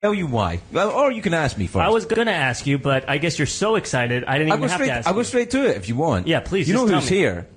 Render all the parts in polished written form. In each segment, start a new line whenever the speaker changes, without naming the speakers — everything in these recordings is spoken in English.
Tell you why. Well, or you can ask me first.
I was going to ask you, but I guess you're so excited, I didn't even have to ask you.
I'll go straight to it if you want.
Yeah, please.
You know
just
who's
tell me.
here?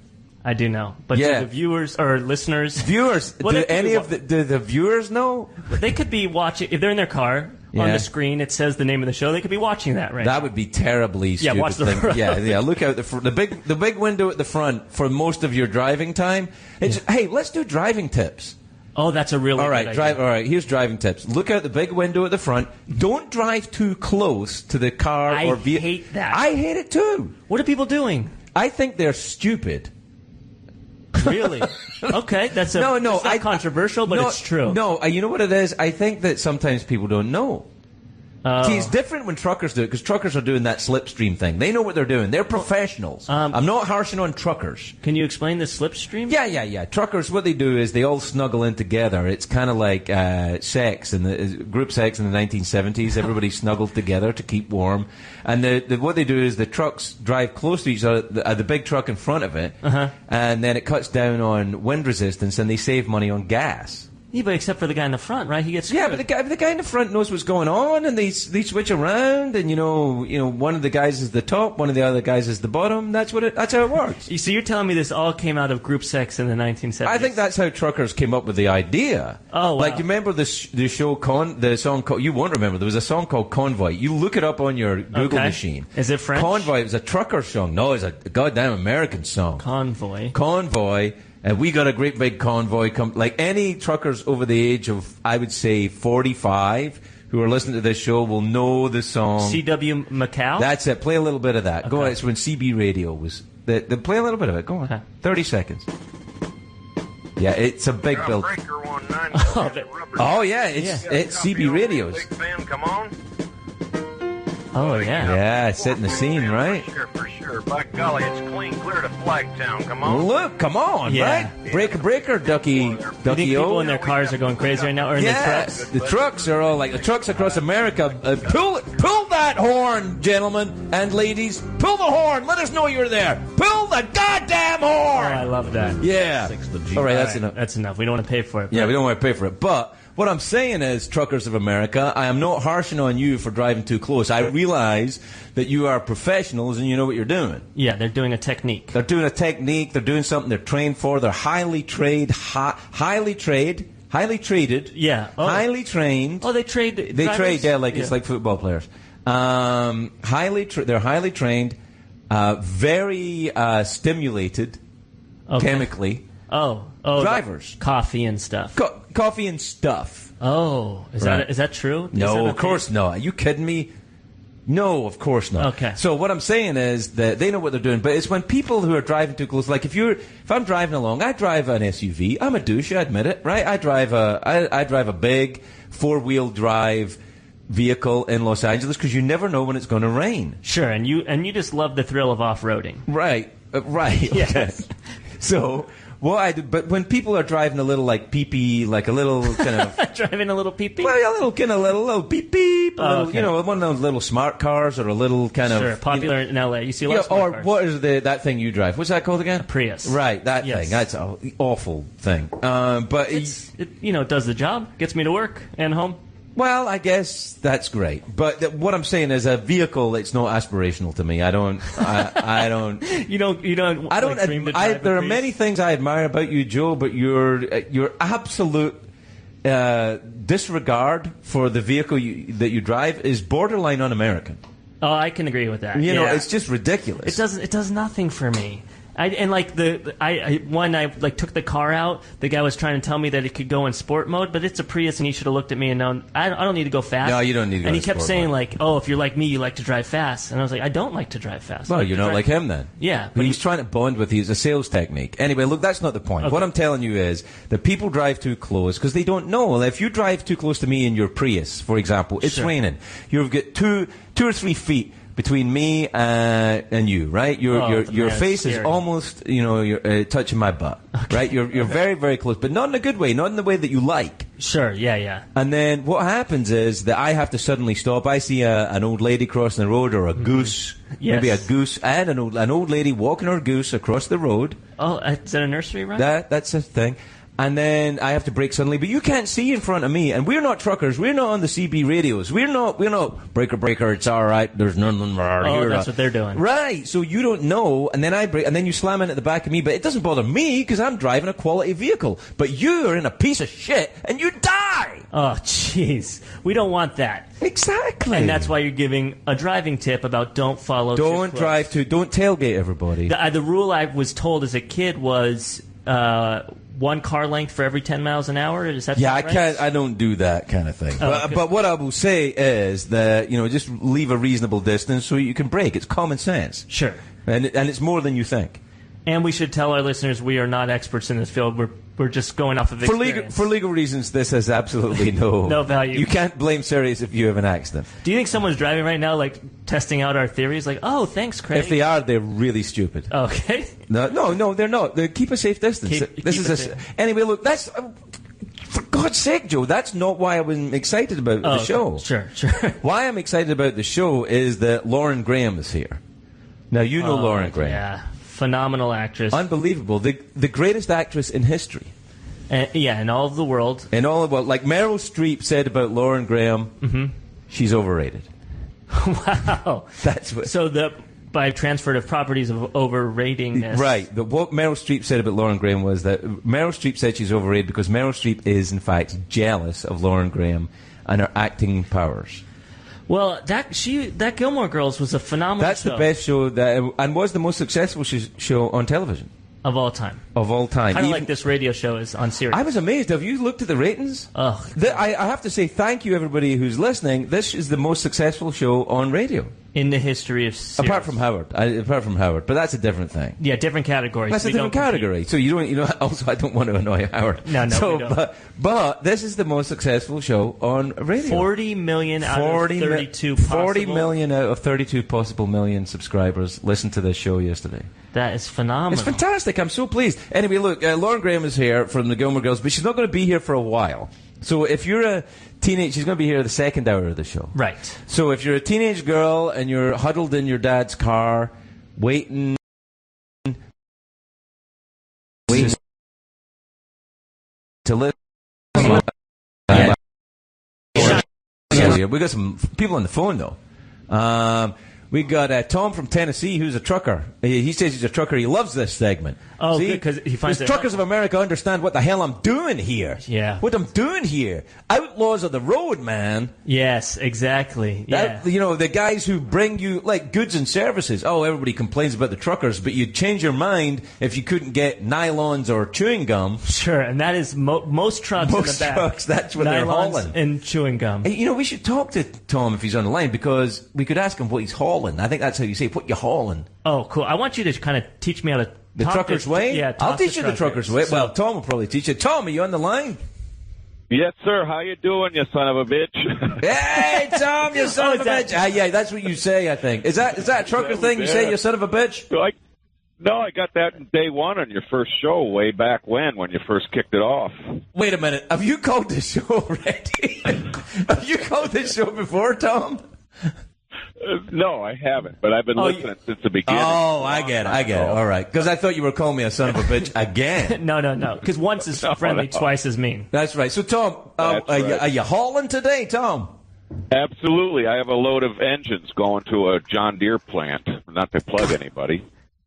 I do know. But do the viewers or listeners...
Viewers. Do the viewers know?
They could be watching... If they're in their car, on the screen, it says the name of the show. They could be watching that right now.
That would be terribly stupid.
Yeah, watch the road.
Yeah, look out the big window at the front for most of your driving time. Hey, let's do driving tips.
Oh, that's a really good idea.
All right, here's driving tips. Look out the big window at the front. Don't drive too close to the car or vehicle.
I hate that.
I hate it too.
What are people doing?
I think they're stupid.
Really? Okay, that's not controversial, but it's true.
No, you know what it is? I think that sometimes people don't know. See, it's different when truckers do it, because truckers are doing that slipstream thing. They know what they're doing. They're professionals. I'm not harshing on truckers.
Can you explain the slipstream?
Yeah. Truckers, what they do is they all snuggle in together. It's kind of like sex, group sex in the 1970s. Everybody snuggled together to keep warm. And what they do is the trucks drive close to each other, the big truck in front of it, and then it cuts down on wind resistance, and they save money on gas.
Yeah, but except for the guy in the front, right? He gets screwed.
Yeah, but the guy in the front knows what's going on, and they switch around, and you know, one of the guys is the top, one of the other guys is the bottom. That's how it works.
So you're telling me this all came out of group sex in the 1970s?
I think that's how truckers came up with the idea.
Oh, wow.
Like, you remember the show the song called, you won't remember, there was a song called Convoy. You look it up on your Google machine.
Is it French?
Convoy, it was a trucker song. No, it's a goddamn American song.
Convoy.
And we got a great big convoy like any truckers over the age of, I would say, 45 who are listening to this show will know the song.
C.W. Macau?
That's it. Play a little bit of that.
Okay.
Go on. It's when CB radio was. Play a little bit of it. Go on.
Okay.
30 seconds. Yeah, it's a big build. Oh, yeah. It's CB radios.
Big fan, come on.
Oh, yeah.
Yeah, setting the scene, right?
For sure. By golly, it's clean clear to Flagtown. Come on.
Look, come on, right? Breaker, Ducky
You think people in their cars are going crazy right now, or in their trucks?
The trucks are all like, the trucks across America, pull that horn, gentlemen and ladies. Pull the horn. Let us know you're there. Pull the goddamn horn.
Oh, I love that.
Yeah. All right, that's enough.
That's enough. We don't want to pay for it.
Yeah, we don't want to pay for it. But what I'm saying is, truckers of America, I am not harshing on you for driving too close. I realize that you are professionals and you know what you're doing.
Yeah, they're doing a technique.
They're doing a technique. They're doing something they're trained for. They're highly traded.
Yeah. Oh.
Highly trained.
Oh, they trade.
They trade. Yeah, it's like football players. They're highly trained. Very stimulated chemically.
Oh,
drivers.
Coffee and stuff.
Coffee and stuff.
Oh, is that true?
No, of course not. Are you kidding me? No, of course not.
Okay.
So what I'm saying is that they know what they're doing, but it's when people who are driving too close, like if I'm driving along, I drive an SUV. I'm a douche, I admit it, right? I drive a big 4-wheel drive vehicle in Los Angeles because you never know when it's going to rain.
Sure, and you just love the thrill of off-roading.
Right.
Yes.
Okay. So what I do, but when people are driving a little like pee-pee, like a little kind of
driving a little pee-pee,
well, a little kind of little beep,
okay.
You know, one of those little smart cars or a little kind of
popular in LA. You see a lot of smart cars.
What is that thing you drive? What's that called again?
A Prius.
Right, that thing. That's an awful thing. But
it does the job, gets me to work and home.
Well, I guess that's great, but what I'm saying is a vehicle. It's not aspirational to me. I don't.
You don't. I don't.
There are many things I admire about you, Joe, but your absolute disregard for the vehicle that you drive is borderline un-American.
Oh, I can agree with that.
You know, it's just ridiculous.
It does nothing for me. I took the car out. The guy was trying to tell me that it could go in sport mode, but it's a Prius, and he should have looked at me and known I don't need to go fast.
No, you don't need to go.
And he kept saying like, "Oh, if you're like me, you like to drive fast." And I was like, "I don't like to drive fast."
Well, you're not like him then.
Yeah,
but he's trying to bond with you. It's a sales technique. Anyway, look, that's not the point. Okay. What I'm telling you is that people drive too close because they don't know. Well, if you drive too close to me in your Prius, for example, it's raining. You've got two or 3 feet between me and you, right? Your face is almost, you're touching my butt, right? You're very, very close, but not in a good way, not in the way that you like.
Sure, yeah.
And then what happens is that I have to suddenly stop. I see an old lady crossing the road, or a goose, maybe a goose, and an old lady walking her goose across the road.
Oh, is that a nursery rhyme?
That's a thing. and then I have to brake suddenly, but you can't see in front of me, and we're not truckers, we're not on the CB radios, we're not breaker, it's all right, there's nothing wrong
Oh,
here.
that's what they're doing.
Right, so you don't know, and then I brake, and then you slam in at the back of me, but it doesn't bother me, because I'm driving a quality vehicle. But you are in a piece of shit, and you die!
Oh, jeez. We don't want that.
Exactly.
And that's why you're giving a driving tip about don't follow
Don't
too close.
drive too, don't tailgate everybody.
The rule I was told as a kid was 1 car length for every 10 miles an hour. Is that
Yeah,
right?
I don't do that kind of thing.
Oh, okay.
But what I will say is that, just leave a reasonable distance so you can brake. It's common sense.
Sure.
And it's more than you think.
And we should tell our listeners we are not experts in this field. We're just going off of experience.
For legal reasons, this has absolutely no
No value.
You can't blame Sirius if you have an accident.
Do you think someone's driving right now, like, testing out our theories? Like, oh, thanks, Craig.
If they are, they're really stupid.
Okay.
No, they're not. They keep a safe distance. Anyway, look, that's for God's sake, Joe. That's not why I was excited about the show.
Sure.
Why I'm excited about the show is that Lauren Graham is here. Now you know Lauren Graham.
Yeah, phenomenal actress.
Unbelievable. The greatest actress in history.
In all of the world.
In all of the world. Like Meryl Streep said about Lauren Graham, she's overrated.
Wow.
That's what.
So by transferred properties of overratingness.
Right. What Meryl Streep said about Lauren Graham was that Meryl Streep said she's overrated because Meryl Streep is, in fact, jealous of Lauren Graham and her acting powers.
Well, that Gilmore Girls was a phenomenal
That's
show.
the best show and was the most successful show on television.
Of all time.
Of all time.
Kind of like this radio show is on Sirius.
I was amazed. Have you looked at the ratings?
Ugh.
I have to say thank you, everybody who's listening. This is the most successful show on radio.
In the history of Sirius.
Apart from Howard. But that's a different thing.
Yeah, different categories.
That's a different category. So you don't, also I don't want to annoy Howard.
No, we don't.
But this is the most successful show on radio.
40 million out of 32 possible.
40 million out of 32 possible million subscribers listened to this show yesterday.
That is phenomenal.
It's fantastic. I'm so pleased. Anyway, look, Lauren Graham is here from the Gilmore Girls, but she's not going to be here for a while. So if you're a teenage, she's going to be here the second hour of the show.
Right.
So if you're a teenage girl and you're huddled in your dad's car, waiting to listen. We got some people on the phone, though. We got Tom from Tennessee, who's a trucker. He says he's a trucker. He loves this segment.
Oh, good, because he finds it
truckers of America understand what the hell I'm doing here.
Yeah.
What I'm doing here. Outlaws of the road, man.
Yes, exactly. Yeah.
The guys who bring you, like, goods and services. Oh, everybody complains about the truckers, but you'd change your mind if you couldn't get nylons or chewing gum.
Sure, and that is most trucks in the back.
Trucks, that's what they're hauling.
And chewing gum.
Hey, we should talk to Tom if he's on the line, because we could ask him what he's hauling. I think that's how you say it, what you hauling.
Oh, cool. I want you to kind of teach me how to
the trucker's way?
Yeah,
I'll teach you the trucker's way. Well, Tom will probably teach you. Tom, are you on the line?
Yes, sir. How you doing, you son of a bitch?
Hey, Tom, you son of a bitch. Yeah, that's what you say, I think. Is that a trucker thing? You say, you son of a bitch?
No, I got that in day one on your first show way back when you first kicked it off.
Wait a minute. Have you called this show already? Have you called this show before, Tom?
No, I haven't, but I've been listening since the beginning.
Oh, I get it. All right. Because I thought you were calling me a son of a bitch again.
No. Because once is friendly, twice is mean.
That's right. So, Tom, are you hauling today, Tom?
Absolutely. I have a load of engines going to a John Deere plant. Not to plug anybody.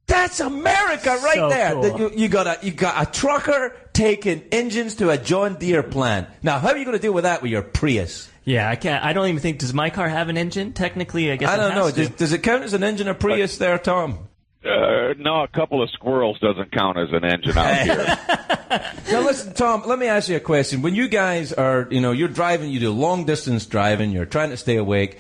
That's America right
so
there.
Cool.
You got a trucker taking engines to a John Deere plant. Now, how are you going to deal with that with your Prius?
Yeah, I can't. I don't even think. Does my car have an engine? Technically, I guess.
I don't know. Does it count as an engine, a Prius, there, Tom?
No, a couple of squirrels doesn't count as an engine out here.
Now, listen, Tom. Let me ask you a question. When you guys are, you're driving, you do long distance driving, you're trying to stay awake.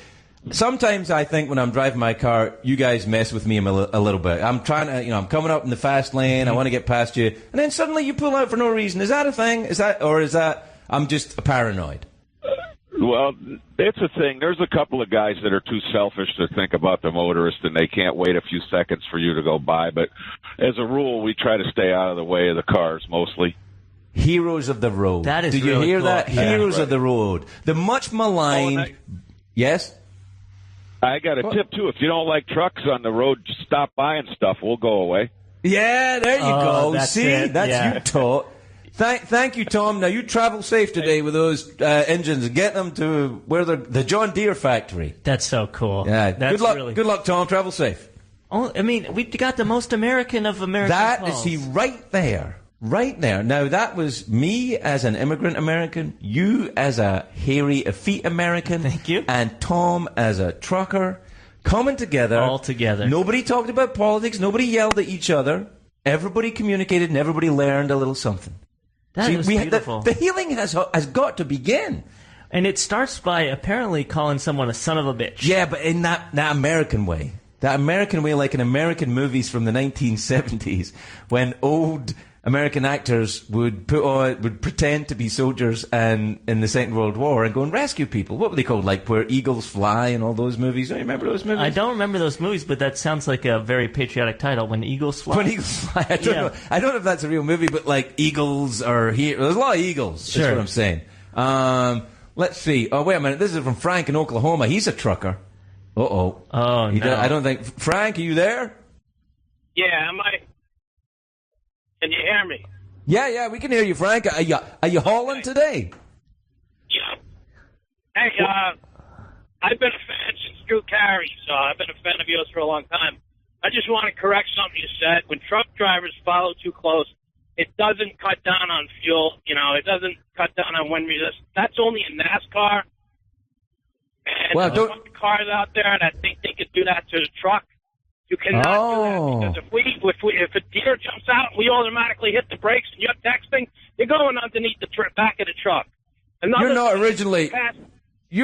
Sometimes I think when I'm driving my car, you guys mess with me a little bit. I'm trying to, I'm coming up in the fast lane. I want to get past you, and then suddenly you pull out for no reason. Is that a thing? Is that I'm just paranoid?
Well, it's a thing. There's a couple of guys that are too selfish to think about the motorist, and they can't wait a few seconds for you to go by. But as a rule, we try to stay out of the way of the cars mostly.
Heroes of the road.
That is
Do you
really
hear
cool.
that?
Yeah,
Heroes
right.
of the road. The much maligned. Yes?
I got a tip, too. If you don't like trucks on the road, just stop by and stuff. We'll go away.
Yeah, there you go.
That's
See?
it.
That's
Yeah.
you taught. Thank you, Tom. Now, you travel safe today with those engines and get them to where the John Deere factory.
That's so cool.
Yeah.
That's
Good luck,
really...
good luck, Tom. Travel safe.
Oh, I mean, we got the most American of American
That
calls.
is he right there. Right there. Now, that was me as an immigrant American, you as a hairy, effete American.
Thank you.
And Tom as a trucker, coming together.
All together.
Nobody talked about politics. Nobody yelled at each other. Everybody communicated and everybody learned a little something.
That is beautiful.
The healing has got to begin.
And it starts by apparently calling someone a son of a bitch.
Yeah, but in that American way. That American way, like in American movies from the 1970s, when old American actors would pretend to be soldiers and in the Second World War and go and rescue people. What were they called? Like Where Eagles Fly and all those movies. Don't you remember those movies?
I don't remember those movies, but that sounds like a very patriotic title. When Eagles Fly.
When Eagles Fly. I don't know. I don't know if that's a real movie, but like eagles are here. There's a lot of eagles.
Sure.
That's what I'm saying. Let's see. Oh, wait a minute. This is from Frank in Oklahoma. He's a trucker. Uh-oh.
Oh, no.
I don't think... Frank, are you there?
Yeah, am I? Can you hear me?
Yeah, we can hear you, Frank. Are you hauling today?
Yeah. Hey, I've been a fan since Drew Carey, so I've been a fan of yours for a long time. I just want to correct something you said. When truck drivers follow too close, it doesn't cut down on fuel. It doesn't cut down on wind resistance. That's only in NASCAR. And
Well,
there's cars out there that think they could do that to the truck. You cannot do that, because if a deer jumps out and we automatically hit the brakes and you're texting, you're going underneath the back of the truck.
You're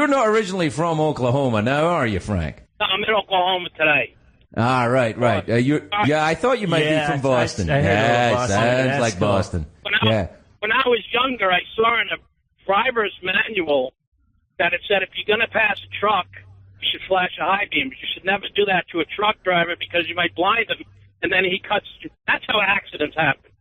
not originally from Oklahoma, now are you, Frank?
No, I'm in Oklahoma today.
Ah, right. I thought you might be from Boston.
I heard Boston.
Sounds
That's
like
cool.
Boston.
When I was younger, I saw in a driver's manual that it said if you're going to pass a truck, you should flash a high beam. You should never do that to a truck driver because you might blind him, and then he cuts. That's how accidents happen.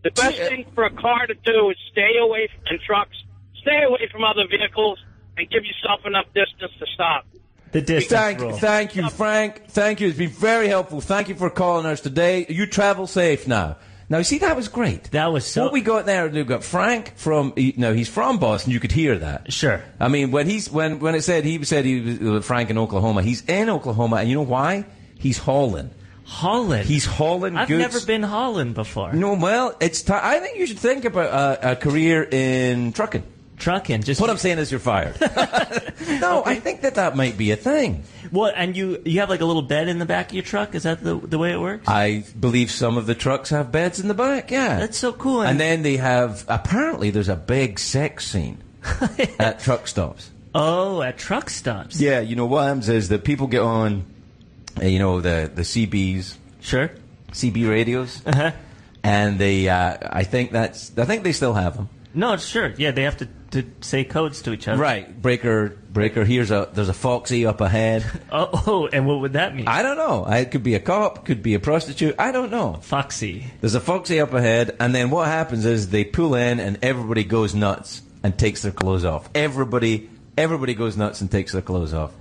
The best thing for a car to do is stay away from trucks, stay away from other vehicles, and give yourself enough distance to stop.
The distance rule.
Thank you, Frank. Thank you. It's been very helpful. Thank you for calling us today. You travel safe now. Now, you see, that was great.
That was so...
What we got there, we got Frank he's from Boston. You could hear that.
Sure.
I mean, when he said he was Frank in Oklahoma, he's in Oklahoma, and you know why? He's hauling. He's hauling
I've
goods.
never been hauling before.
No, well, it's time. I think you should think about a career in trucking.
Just
What I'm saying is you're fired. No, okay. I think that might be a thing.
What? And you have like a little bed in the back of your truck? Is that the way it works?
I believe some of the trucks have beds in the back. Yeah,
that's so cool.
And then they have. Apparently, there's a big sex scene at truck stops.
Oh, at truck stops.
Yeah, what happens is that people get on, the CBs.
Sure.
CB radios.
Uh-huh.
And they, I think they still have them.
No, sure. Yeah, they have to say codes to each other.
Right. Breaker. There's a Foxy up ahead.
Oh, and what would that mean?
I don't know. It could be a cop, could be a prostitute. I don't know.
Foxy.
There's a Foxy up ahead, and then what happens is they pull in, and everybody goes nuts and takes their clothes off. Everybody goes nuts and takes their clothes off.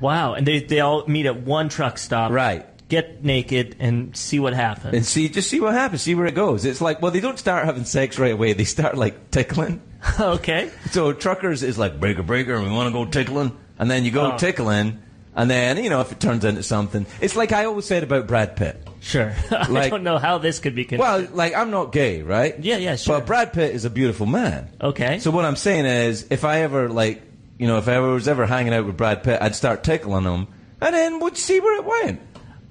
Wow. And they all meet at one truck stop.
Right.
Get naked and see what happens.
And see what happens. See where it goes. It's like, well, they don't start having sex right away. They start like tickling.
Okay.
So truckers is like breaker, and we want to go tickling, and then you go tickling, and then if it turns into something, it's like I always said about Brad Pitt.
Sure. I don't know how this could be connected.
Well, like I'm not gay, right?
Yeah, sure.
But Brad Pitt is a beautiful man.
Okay.
So what I'm saying is, if I ever if I was ever hanging out with Brad Pitt, I'd start tickling him, and then we'd see where it went.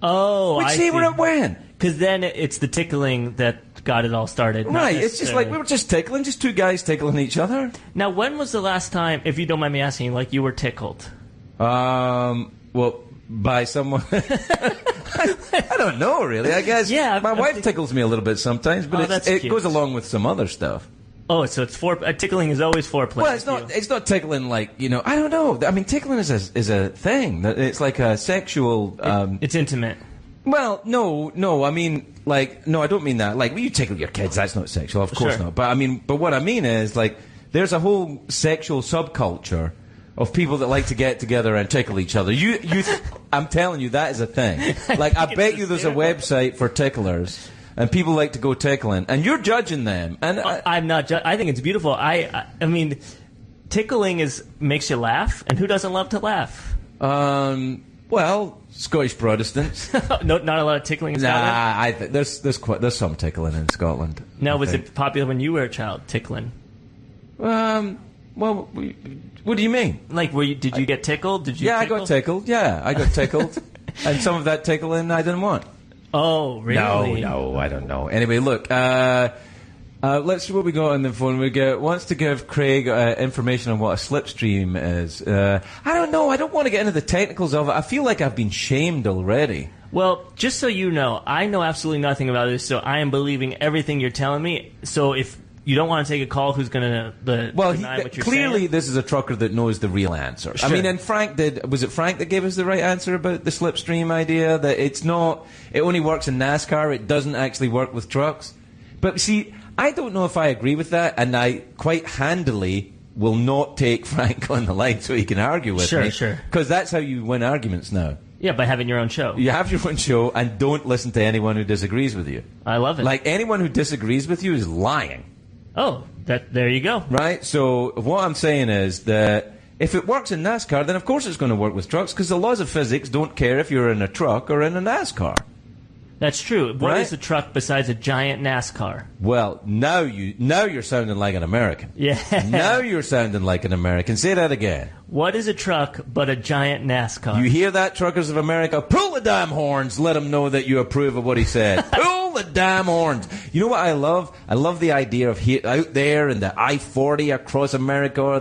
Oh,
we'd see where it went.
Because then it's the tickling that got it all started.
Right, it's just like we were just tickling, just two guys tickling each other.
Now, when was the last time, if you don't mind me asking, like you were tickled?
Well, by someone. I don't know, really. I guess my wife tickles me a little bit sometimes, but it goes along with some other stuff.
Oh, so it's tickling is always foreplay.
Well, it's not tickling like I don't know. I mean, tickling is a thing. It's like a sexual.
It's intimate.
Well, no. I mean, no, I don't mean that. Like, when you tickle your kids, that's not sexual, of course not. But what I mean is, like, there's a whole sexual subculture of people that like to get together and tickle each other. I'm telling you, that is a thing. Like, I bet you there's a website for ticklers. and people like to go tickling, and you're judging them. And
I'm not. I think it's beautiful. I mean, tickling makes you laugh, and who doesn't love to laugh?
Well, Scottish Protestants.
No, not a lot of tickling in Scotland.
Nah, I think there's some tickling in Scotland.
No, was it popular when you were a child? Tickling.
Well, what do you mean?
Like, did you get tickled? Did you?
Yeah,
tickle?
I got tickled. Yeah, I got tickled, and some of that tickling I didn't want.
Oh, really?
No, I don't know. Anyway, look. Let's see what we got on the phone. Wants to give Craig information on what a slipstream is. I don't know. I don't want to get into the technicals of it. I feel like I've been shamed already.
Well, just so you know, I know absolutely nothing about this, so I am believing everything you're telling me. So if you don't want to take a call, who's going to deny what you're
clearly
saying?
This is a trucker that knows the real answer.
Sure.
I mean, and was it Frank that gave us the right answer about the slipstream idea? That it only works in NASCAR, it doesn't actually work with trucks? But see, I don't know if I agree with that, and I quite handily will not take Frank on the line so he can argue with me.
Sure.
Because that's how you win arguments now.
Yeah, by having your own show.
You have your own show and don't listen to anyone who disagrees with you.
I love it.
Like, anyone who disagrees with you is lying.
Oh, there you go.
Right? So what I'm saying is that if it works in NASCAR, then of course it's going to work with trucks, because the laws of physics don't care if you're in a truck or in a NASCAR.
That's true. What
Right?
is a truck besides a giant NASCAR?
Well, now you're sounding like an American.
Yeah.
Now you're sounding like an American. Say that again.
What is a truck but a giant NASCAR?
You hear that, truckers of America? Pull the damn horns. Let them know that you approve of what he said. Pull the damn horns. You know what I love? I love the idea of out there in the I-40 across America, or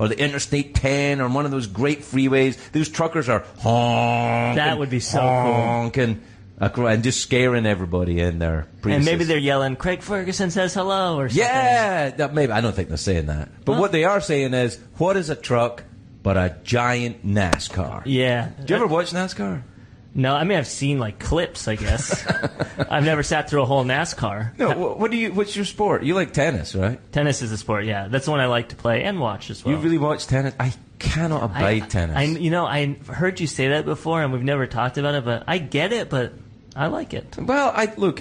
the Interstate 10, or one of those great freeways. Those truckers are honking.
That would be so
honking, and just scaring everybody in their Priuses.
And maybe they're yelling, Craig Ferguson says hello, or something.
Yeah, maybe. I don't think they're saying that. But what they are saying is, what is a truck but a giant NASCAR?
Yeah.
Do you ever watch NASCAR?
No, I mean, I've seen, like, clips, I guess. I've never sat through a whole NASCAR.
No, what's your sport? You like tennis, right?
Tennis is a sport, yeah. That's the one I like to play and watch as well.
You really watch tennis? I cannot abide tennis.
I heard you say that before, and we've never talked about it, but I get it, but I like it.
Well,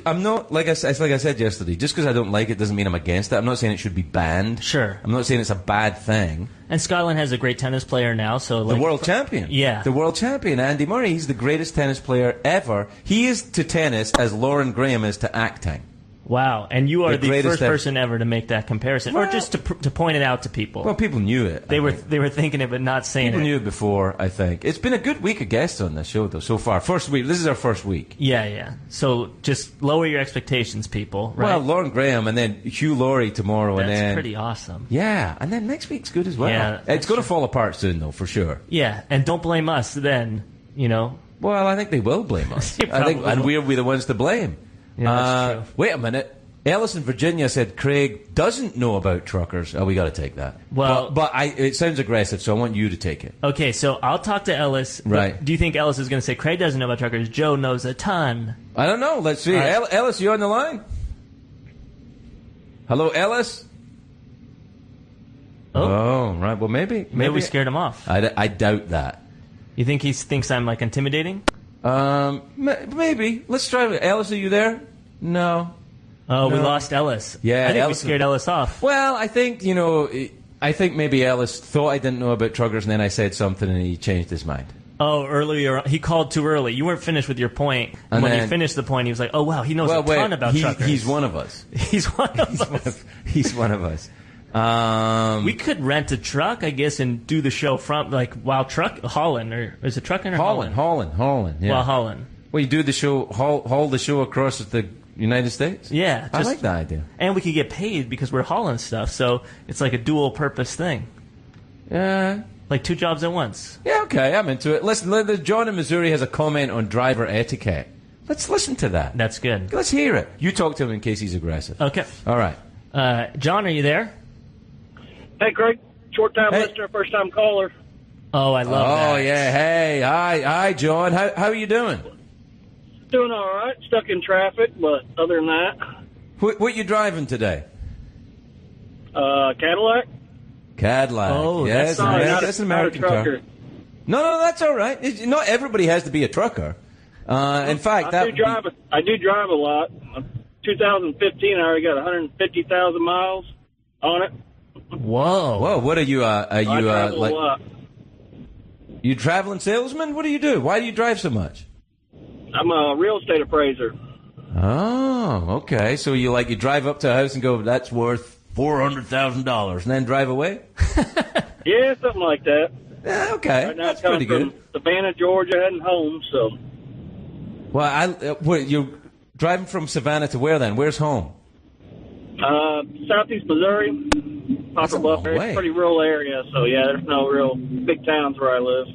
I'm not, like I said yesterday, just because I don't like it doesn't mean I'm against it. I'm not saying it should be banned.
Sure.
I'm not saying it's a bad thing.
And Scotland has a great tennis player now, so
the world champion.
Yeah.
The world champion, Andy Murray. He's the greatest tennis player ever. He is to tennis as Lauren Graham is to acting.
Wow, and you are the first
ever.
person ever to make that comparison, or just to point it out to people.
Well, people knew it.
They were thinking it, but not saying
people
it.
People knew it before, I think. It's been a good week of guests on this show, though, so far. First week. This is our first week.
Yeah. So just lower your expectations, people. Right?
Well, Lauren Graham, and then Hugh Laurie tomorrow, and then
that's pretty awesome.
Yeah, and then next week's good as well.
Yeah,
it's going to fall apart soon, though, for sure.
Yeah, and don't blame us then.
Well, I think they will blame us. And we'll be the ones to blame.
Yeah, that's true.
Wait a minute. Ellis in Virginia said Craig doesn't know about truckers. Oh, we got to take that.
Well,
but it sounds aggressive, so I want you to take it.
Okay, so I'll talk to Ellis.
Right.
Do you think Ellis is going to say Craig doesn't know about truckers? Joe knows a ton.
I don't know. Let's see.
Right.
Ellis, you on the line? Hello, Ellis? Oh, right. Well, maybe
we scared him off.
I doubt that.
You think he thinks I'm, like, intimidating?
Maybe. Let's try it. Ellis, are you there? No.
Oh, we lost Ellis.
Yeah,
I think we scared Ellis off.
Well, I think, maybe Ellis thought I didn't know about truckers, and then I said something, and he changed his mind.
Oh, earlier, he called too early. You weren't finished with your point. And when you finished the point, he was like, oh, wow, he knows a ton about truckers.
He's one of us.
He's one of us.
He's one of us.
We could rent a truck, I guess, and do the show from, hauling, or is it trucking or hauling?
Hauling, yeah.
Well, hauling.
Well, you do the show, haul the show across the United States?
Yeah.
I like that idea.
And we could get paid because we're hauling stuff, so it's like a dual-purpose thing.
Yeah.
Like 2 jobs at once.
Yeah, okay, I'm into it. Listen, John in Missouri has a comment on driver etiquette. Let's listen to that.
That's good.
Let's hear it. You talk to him in case he's aggressive.
Okay.
All right.
John, are you there?
Hey, Craig. Short-time listener, first-time caller.
Oh, I love that.
Oh, yeah. Hey. Hi, John. How are you doing?
Doing all right. Stuck in traffic, but other than that.
What you driving today?
Cadillac.
Oh,
yes, that's an American car.
Trucker.
No, that's all right. Not everybody has to be a trucker. In fact,
I do drive a lot. I'm 2015. I already got 150,000 miles on it.
Whoa.
What are you?
I travel a lot.
You traveling salesman? What do you do? Why do you drive so much?
I'm a real estate appraiser.
Oh, okay. So you drive up to a house and go, that's worth $400,000, and then drive away?
Yeah, something like that.
Yeah, okay.
Right now,
That's
I'm
pretty
coming
good.
from Savannah, Georgia, heading home. So.
Well, you're driving from Savannah to where then? Where's home?
Southeast Missouri.
That's a
Poplar Bluff
long
area.
way.
It's a pretty rural area, so yeah, there's no real big towns where I live.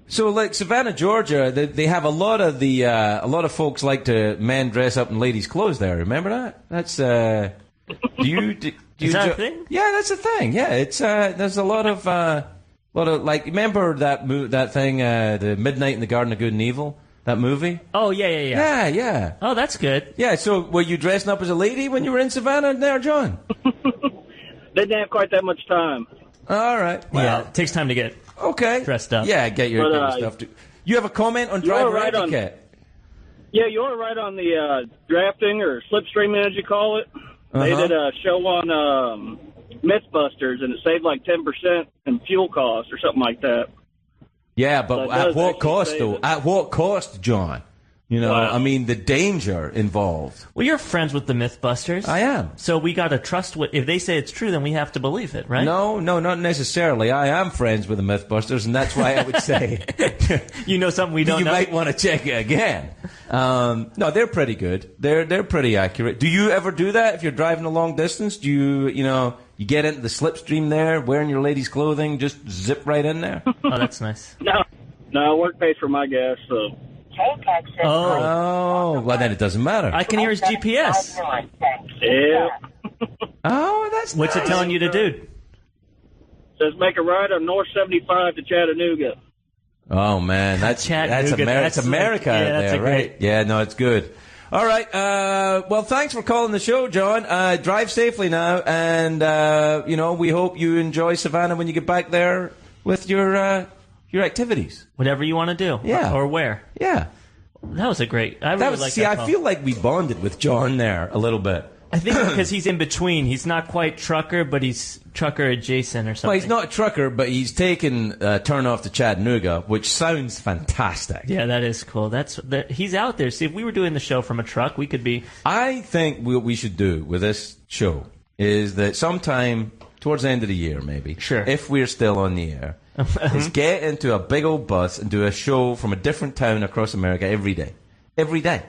So, like Savannah, Georgia, they have a lot of folks like to men dress up in ladies' clothes there. Remember that? That's do you
Is that a thing?
Yeah, that's a thing. Yeah, it's there's a lot of like, remember that thing, the Midnight in the Garden of Good and Evil, that movie?
Oh, yeah.
Yeah.
Oh, that's good.
Yeah. So, were you dressing up as a lady when you were in Savannah, there, John?
Didn't have quite that much time.
All right. Well,
Yeah, it takes time to get
okay.
dressed up.
Yeah, get your stuff. You have a comment on driver
right on-
etiquette?
Yeah, you are right on the drafting or slipstreaming, as you call it. They did a show on Mythbusters, and it saved like 10% in fuel costs or something like that.
Yeah, but
So it
at
does
what
actually
cost,
save
though?
it.
At what cost, John? You know,
Wow.
I mean, the danger involved.
Well, you're friends with the Mythbusters.
I am.
So we got to trust if they say it's true, then we have to believe it, right?
No, not necessarily. I am friends with the Mythbusters, and that's why I would say
You know something we don't
you
know?
might want to check it again. No, they're pretty good. They're pretty accurate. Do you ever do that if you're driving a long distance? Do you get into the slipstream there, wearing your lady's clothing, just zip right in there?
Oh, that's nice.
No, work pays for my gas, so.
Oh, well, then it doesn't matter.
I can hear his GPS.
Yeah.
Oh, that's
What's it
nice.
telling you to do?
Says make a right on North 75 to Chattanooga.
Oh man, that's
Chattanooga,
that's America
yeah,
out
that's
there,
a
right?
great-
Yeah, no, it's good. All right. Well, thanks for calling the show, John. Drive safely now, and we hope you enjoy Savannah when you get back there with your activities.
Whatever you want to do.
Yeah.
Or where.
Yeah.
That was a great. I really like that
I
call.
feel like we bonded with John there a little bit.
I think because he's in between. He's not quite trucker, but he's trucker adjacent or something.
Well, he's not a trucker, but he's taken a turn off to Chattanooga, which sounds fantastic.
Yeah, that is cool. He's out there. See, if we were doing the show from a truck, we could be.
I think what we should do with this show is that sometime towards the end of the year, maybe,
Sure.
if we're still on the air, is get into a big old bus and do a show from a different town across America every day. Every day.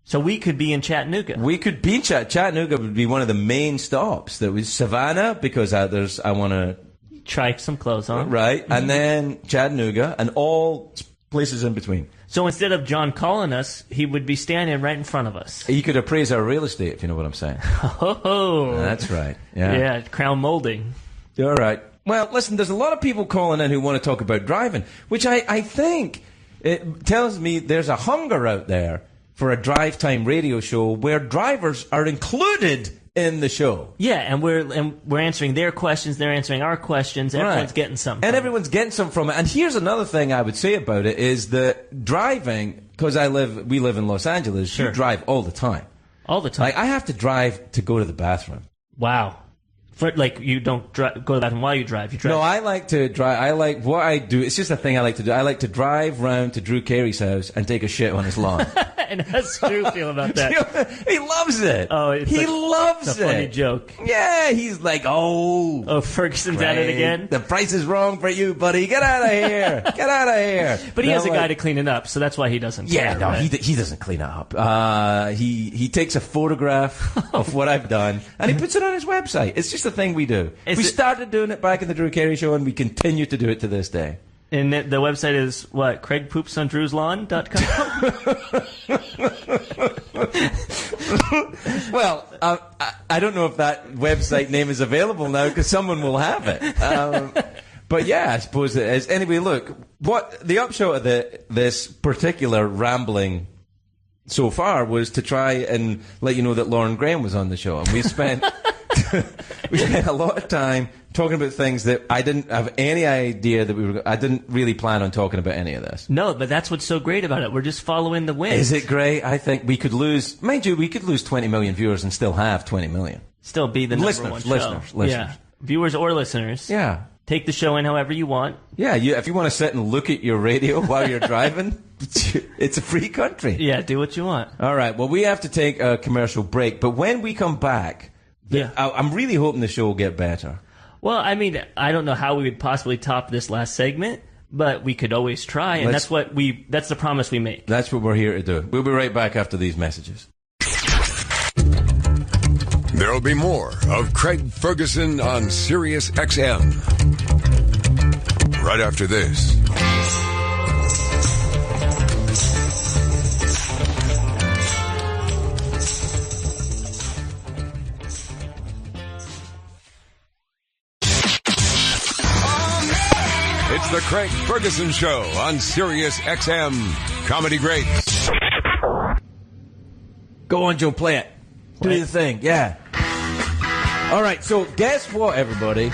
So we could be in Chattanooga.
We could be in Chattanooga would be one of the main stops. That was Savannah, because I want to,
Try some clothes on.
right? And then Chattanooga and all places in between.
So instead of John calling us, he would be standing right in front of us.
You could appraise our real estate, if you know what I'm saying.
Oh,
That's right.
yeah, crown molding.
All right. Well, listen, there's a lot of people calling in who want to talk about driving, which I think it tells me there's a hunger out there for a drive time radio show where drivers are included in the show.
Yeah, and we're answering their questions. They're answering our questions. Everyone's
Right.
getting something.
And everyone's getting something from it. And here's another thing I would say about it is that driving, because we live in Los Angeles,
Sure.
you drive all the time.
all the time.
Like, I have to drive to go to the bathroom.
Wow. You don't go to the bathroom while you drive. You drive.
No, I like to drive. What I do, it's just a thing I like to do. I like to drive round to Drew Carey's house and take a shit on his lawn.
And how's Drew feel about that?
He loves it.
Oh,
he loves
It's a funny
it.
joke.
Yeah, he's like,
Oh, Ferguson's at it
Craig,
again.
the price is wrong for you, buddy. Get out of here. Get out of here.
But he
And
has a
I'm
guy
like,
to clean it up, so that's why he doesn't.
Yeah,
care,
no,
right?
he doesn't clean it up. He takes a photograph of what I've done and he puts it on his website. It's just a thing we do.
Is
We
it-
started doing it back in the Drew Carey show and we continue to do it to this day.
And the website is what? CraigPoopsOnDrew'sLawn.com?
Well, I don't know if that website name is available now because someone will have it. But yeah, I suppose it is. Anyway, look, what the upshot of this particular rambling so far was to try and let you know that Lauren Graham was on the show, and we spent a lot of time talking about things that I didn't have any idea that we were. I didn't really plan on talking about any of this.
No, but that's what's so great about it. We're just following the wind.
Is it great? I think we could lose. Mind you, we could lose 20 million viewers and still have 20 million.
Still be the number one show.
Listeners.
Yeah, viewers or listeners.
Yeah.
Take the show in however you want.
Yeah, if you want to sit and look at your radio while you're driving, it's a free country.
Yeah, do what you want.
All right. Well, we have to take a commercial break, but when we come back, I'm really hoping the show will get better.
Well, I mean, I don't know how we would possibly top this last segment, but we could always try, and that's the promise we make.
That's what we're here to do. We'll be right back after these messages.
There'll be more of Craig Ferguson on Sirius XM right after this. It's the Craig Ferguson Show on Sirius XM. Comedy Greats.
Go on, Joe, play it. Do the thing, yeah. All right, so guess what, everybody?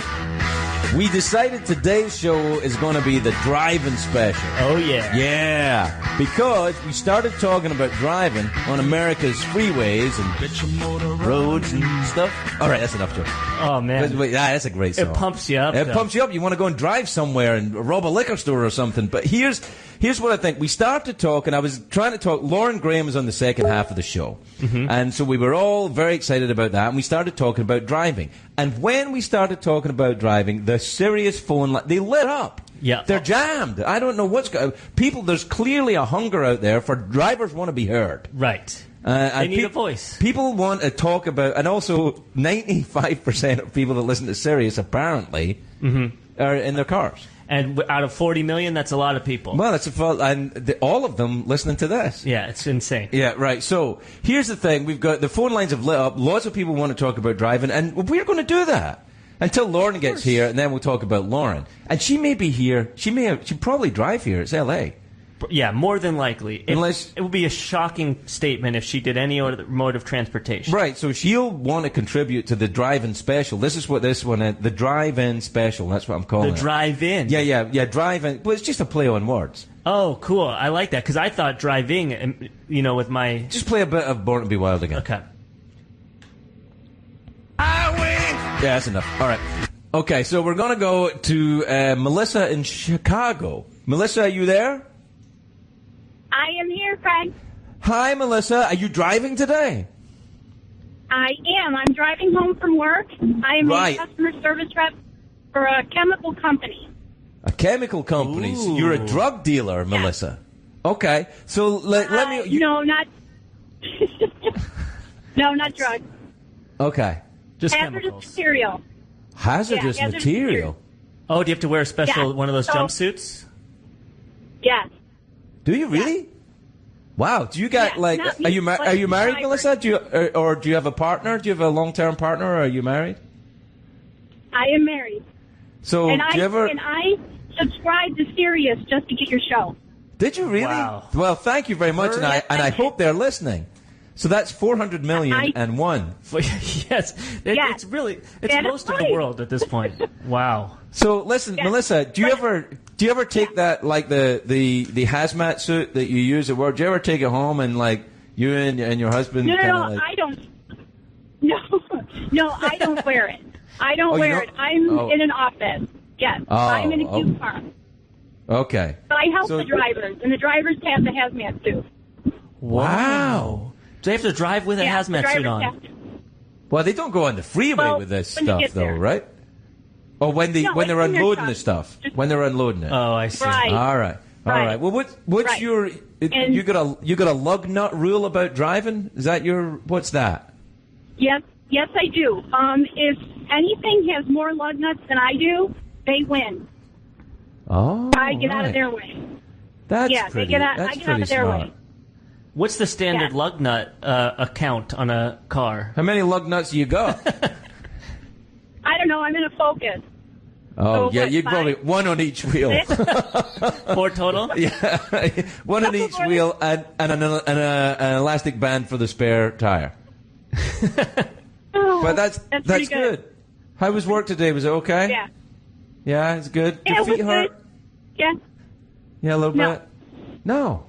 We decided today's show is going to be the driving special.
Oh, yeah.
Yeah, because we started talking about driving on America's freeways and roads and stuff. All right, that's enough, Joe.
Oh, man.
That's a great song.
It pumps you up.
It pumps you up. You want to go and drive somewhere and rob a liquor store or something. But here's what I think. We started talking. I was trying to talk. Lauren Graham was on the second half of the show. Mm-hmm. And so we were all very excited about that. And we started talking about driving. And when we started talking about driving, the Sirius phone, they lit up.
Yeah.
They're jammed. I don't know what's going on. People, there's clearly a hunger out there for drivers want to be heard.
Right. They need a voice.
People want to talk about, and also 95% of people that listen to Sirius apparently are in their cars.
And out of 40 million, that's a lot of people.
Well, that's all of them listening to this.
Yeah, it's insane.
Yeah, right. So here's the thing: we've got the phone lines have lit up. Lots of people want to talk about driving, and we're going to do that until Lauren gets here, and then we'll talk about Lauren. And she may be here. She'll probably drive here. It's L.A.
Yeah, more than likely. It would be a shocking statement if she did any other mode of transportation.
Right, so she'll want to contribute to the drive-in special. This is what this one is, the drive-in special. That's what I'm calling it.
The drive-in?
Yeah, drive-in. Well, it's just a play on words.
Oh, cool. I like that, because I thought driving, with my...
Just play a bit of Born to Be Wild again.
Okay.
I win! Yeah, that's enough. All right. Okay, so we're going to go to Melissa in Chicago. Melissa, are you there?
I am here, Craig.
Hi, Melissa. Are you driving today?
I am. I'm driving home from work. I am
Right.
a customer service rep for a chemical company.
A chemical company. So you're a drug dealer, Melissa. Okay. So let me...
No, not... no, not drugs.
Okay.
Just
Hazardous
chemicals.
material.
Hazardous
hazardous
material?
Oh, do you have to wear a special one of those
So-
jumpsuits?
Yes.
Do you really? Wow. Do you got
Yeah, not me,
are you
but
are you married,
drivers.
Melissa? Do you or do you have a partner? Do you have a long-term partner, or are you married?
I am married.
So
And
do you ever?
I subscribe to Sirius just to get your show.
Did you really?
Wow.
Well, thank you very much, and I hope they're listening. So that's 400 million and one.
Yes. It's really
That
most
is
of the
right.
world at this point. Wow.
So listen,
Yeah.
Melissa, do you ever take that, like the hazmat suit that you use at work? Do you ever take it home and like you and your husband?
No,
kinda
no,
like,
I don't. No, I don't wear it. I don't
you
wear
don't?
it. I'm
Oh.
in an office. Yes, I'm in a cube car.
Okay.
But I help
So-
the drivers, and the drivers have the hazmat suit.
Wow.
Do they have to drive with a
Yeah, the
hazmat suit
drivers
on?
have to.
Well, they don't go on the freeway
Well,
with this
when you
stuff,
get
though,
there.
right? Or when
No,
when they're
it's in their
unloading the
truck.
stuff.
Just-
When they're unloading it.
Oh, I see.
Right.
All right. All
Right.
right. Well, what's
Right.
your
And-
you got a lug nut rule about driving? Is that what's that?
Yes, I do. If anything has more lug nuts than I do, they win.
Oh,
I get out
right.
of their way.
That's
Yeah, they
pretty.
get out-
that's
I get
pretty
out of their
smart.
way.
What's the standard
Yeah.
lug nut account on a car?
How many lug nuts you got?
I don't know. I'm in a Focus.
Oh,
So
yeah,
what,
you
five?
probably one on each wheel.
4 total?
Yeah, one on each wheel and an elastic band for the spare tire.
Oh,
But that's
pretty
good. How was work today? Was it okay?
Yeah.
Yeah, it's good.
Yeah,
Your
it was
feet hurt?
good. Yeah.
Yeah, a little
No.
bit. No.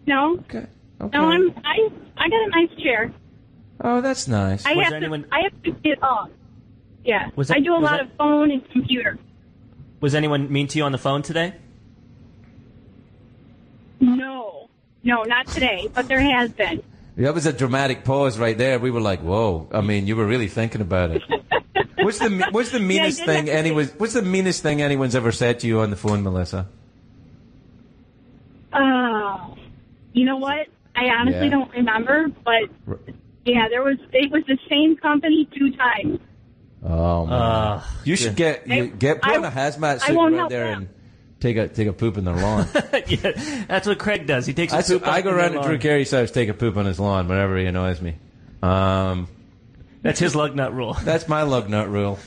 No.
Okay. Okay.
No, I got a nice chair.
Oh, that's nice.
I have to get up. Yeah. I do a lot of phone and computer.
Was anyone mean to you on the phone today?
No, not today, but there has been.
That was a dramatic pause right there. We were like, "Whoa!" I mean, you were really thinking about it. What's the meanest thing What's the meanest thing anyone's ever said to you on the phone, Melissa?
You know what? I honestly don't remember, but yeah, it was the same company 2 times.
Oh man! You should get put on a hazmat suit right there and take a poop in their lawn.
Yeah, that's what Craig does. He takes a poop.
I go around to Drew Carey's house, take a poop on his lawn whenever he annoys me.
That's his lug nut rule.
That's my lug nut rule.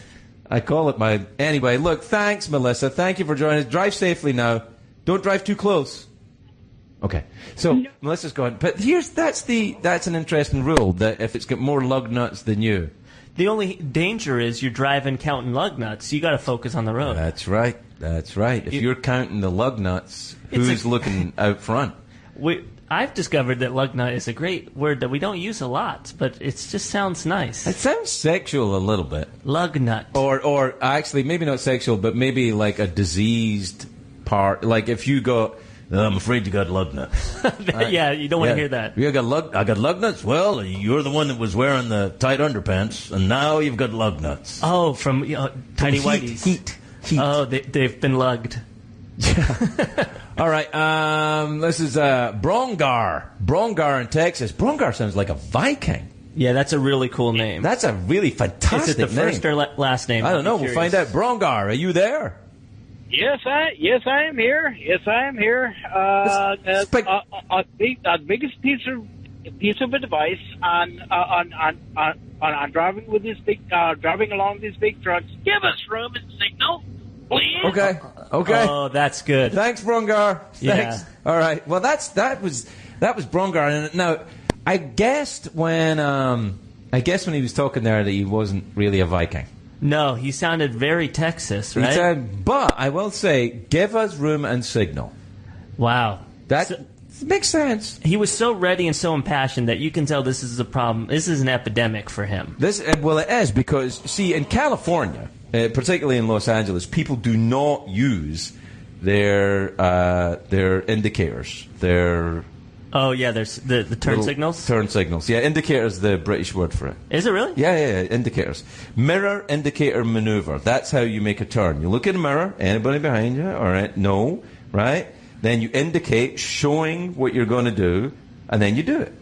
I call it my... Anyway, look, thanks, Melissa. Thank you for joining us. Drive safely now. Don't drive too close. Okay. So, Melissa's gone. But that's an interesting rule, that if it's got more lug nuts than you...
The only danger is you're driving counting lug nuts. You got to focus on the road.
That's right. If you're counting the lug nuts, who's looking out front?
I've discovered that lug nut is a great word that we don't use a lot, but it just sounds nice.
It sounds sexual a little bit.
Lug nut.
Or actually, maybe not sexual, but maybe like a diseased part. Like if you go... I'm afraid you got lug nuts.
Yeah, you don't want to hear that.
I got lug nuts? Well, you're the one that was wearing the tight underpants, and now you've got lug nuts.
Oh, from Tiny Whitey's.
Heat.
Oh, they've been lugged.
All right, this is Brongar in Texas. Brongar sounds like a Viking.
Yeah, that's a really cool name.
That's a really fantastic name.
Is it the first or last name?
I don't know. We'll find out. Brongar, are you there?
Yes, I am here. Yes, I am here. A biggest piece of advice on driving with this driving along these big trucks. Give us room and signal, please.
Okay.
Oh, that's good.
Thanks, Brongar.
Yeah.
Thanks. All right. Well, that was Brongar. And now, I guessed when he was talking there that he wasn't really a Viking.
No, he sounded very Texas, right?
But I will say, give us room and signal.
Wow.
That makes sense.
He was so ready and so impassioned that you can tell this is a problem. This is an epidemic for him.
Well, it is because, see, in California, particularly in Los Angeles, people do not use their indicators.
Oh, yeah, there's the turn signals?
Turn signals. Yeah, indicator's the British word for it.
Is it really?
Yeah, indicators. Mirror, indicator, maneuver. That's how you make a turn. You look in a mirror, anybody behind you? All right, no, right? Then you indicate, showing what you're going to do, and then you do it.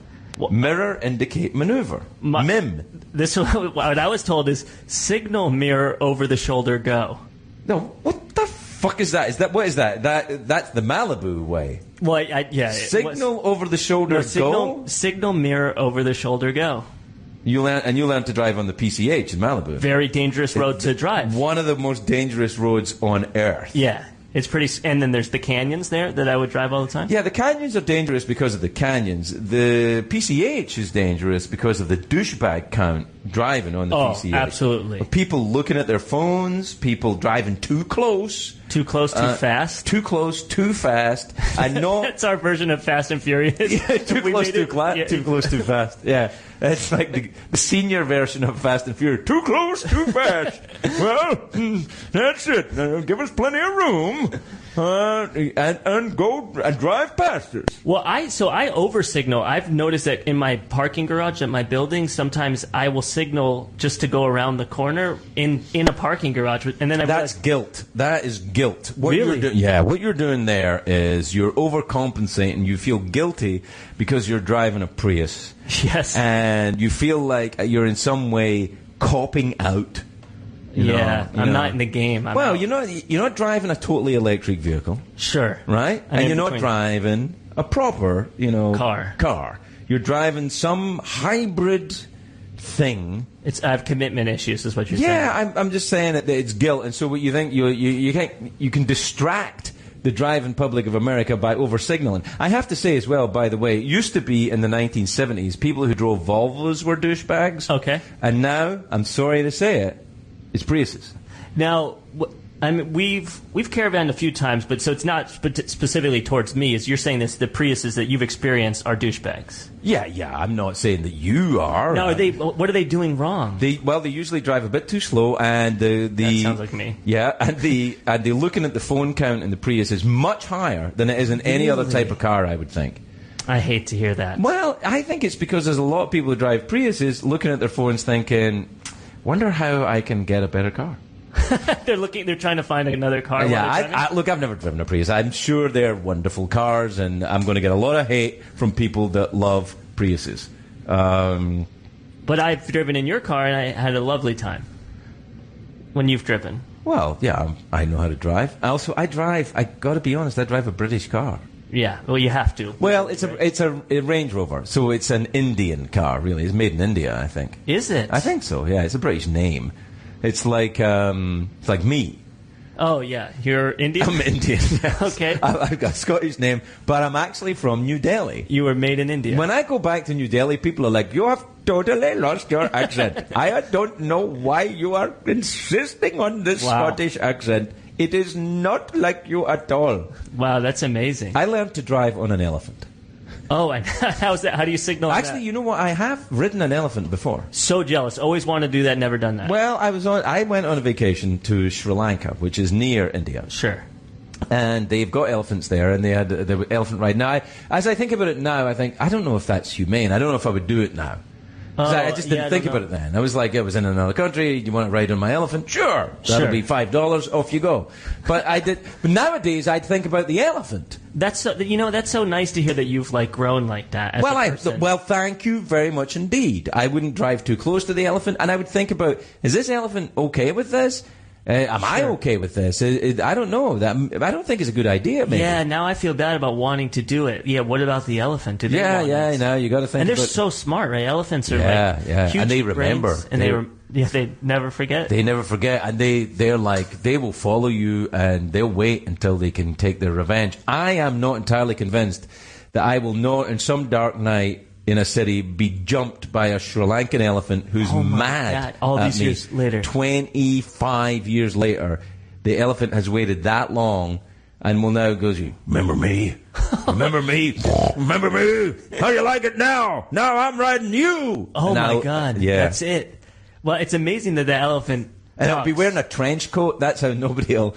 Mirror, indicate, maneuver. MIM.
What I was told is signal, mirror, over the shoulder, go.
No, what the fuck is that? What is that? That's the Malibu way.
Well, yeah.
Signal over the shoulder, go.
Signal, mirror, over the shoulder, go.
You learn to drive on the PCH in Malibu.
Very dangerous road to drive.
One of the most dangerous roads on earth.
Yeah. It's pretty, and then there's the canyons there that I would drive all the time.
Yeah, the canyons are dangerous because of the canyons. The PCH is dangerous because of the douchebag count driving on the PCH.
Absolutely.
People looking at their phones, people driving too close.
Too close, too fast.
Too close, too fast. I know
that's our version of Fast and Furious.
Yeah, too close, too fast. Yeah, it's like the senior version of Fast and Furious. Too close, too fast. Well, that's it. Give us plenty of room, and go and drive past us.
Well, I over signal. I've noticed that in my parking garage at my building, sometimes I will signal just to go around the corner in a parking garage, and then
that's guilt. That is guilt. What
really?
What you're doing there is you're overcompensating. You feel guilty because you're driving a Prius.
Yes.
And you feel like you're in some way copping out.
I'm not in the game.
You're not driving a totally electric vehicle.
Sure.
Right? And you're not driving a proper, car. You're driving some hybrid thing.
I have commitment issues, is what you're saying.
Yeah, I'm just saying that it's guilt, and so what you think you can distract the driving public of America by over signaling. I have to say as well, by the way, it used to be in the 1970s, people who drove Volvos were douchebags.
Okay.
And now, I'm sorry to say it, It's Priuses.
Now, I mean, we've caravaned a few times, but so it's not specifically towards me. As you're saying this, the Priuses that you've experienced are douchebags.
Yeah. I'm not saying that you are.
No, what are they doing wrong?
They usually drive a bit too slow, and
that sounds like me.
Yeah, and the looking at the phone count in the Prius is much higher than it is in any other type of car, I would think.
I hate to hear that.
Well, I think it's because there's a lot of people who drive Priuses looking at their phones thinking, wonder how I can get a better car.
They're trying to find another car.
Yeah, look, I've never driven a Prius. I'm sure they're wonderful cars, and I'm going to get a lot of hate from people that love Priuses.
But I've driven in your car, and I had a lovely time when you've driven.
Well, yeah, I know how to drive. Also, I got to be honest, I drive a British car.
Yeah, well, you have to.
Well, it's a Range Rover, so it's an Indian car, really. It's made in India, I think.
Is it?
I think so, yeah. It's a British name. It's like me.
Oh, yeah. You're Indian?
I'm Indian, yes.
Okay.
I've got a Scottish name, but I'm actually from New Delhi.
You were made in India.
When I go back to New Delhi, people are like, you have totally lost your accent. I don't know why you are insisting on this Scottish accent. It is not like you at all.
Wow, that's amazing.
I learned to drive on an elephant.
Oh, and how's that? How do you signal
Actually,
that?
you know what? I have ridden an elephant before.
So jealous. Always wanted to do that, never done that.
Well, I went on a vacation to Sri Lanka, which is near India.
Sure.
And they've got elephants there, and they had the elephant ride. Now, as I think about it now, I think, I don't know if that's humane. I don't know if I would do it now. I just didn't think about it then. I was like, I was in another country. You want to ride on my elephant? Sure. That'll be $5. Off you go. But But nowadays, I'd think about the elephant.
That's so nice to hear that you've grown like that. As a person.
Well, thank you very much indeed. I wouldn't drive too close to the elephant, and I would think about, is this elephant okay with this? Am I okay with this? I don't know. I don't think it's a good idea. Maybe.
Yeah, now I feel bad about wanting to do it. Yeah, what about the elephant? Do they want
it? No, you got to think.
And they're so smart, right? Elephants are huge,
and they remember,
brains, and they never forget.
They never forget, and they're like, they will follow you, and they'll wait until they can take their revenge. I am not entirely convinced that I will not, in some dark night in a city, be jumped by a Sri Lankan elephant who's mad.
God. All
at
these
me.
years later.
25 years later, the elephant has waited that long and will now go, remember me? Remember me? Remember me? How you like it now? Now I'm riding you.
Oh, my God. Yeah. That's it. Well, it's amazing that the elephant...
And I'll be wearing a trench coat. That's how the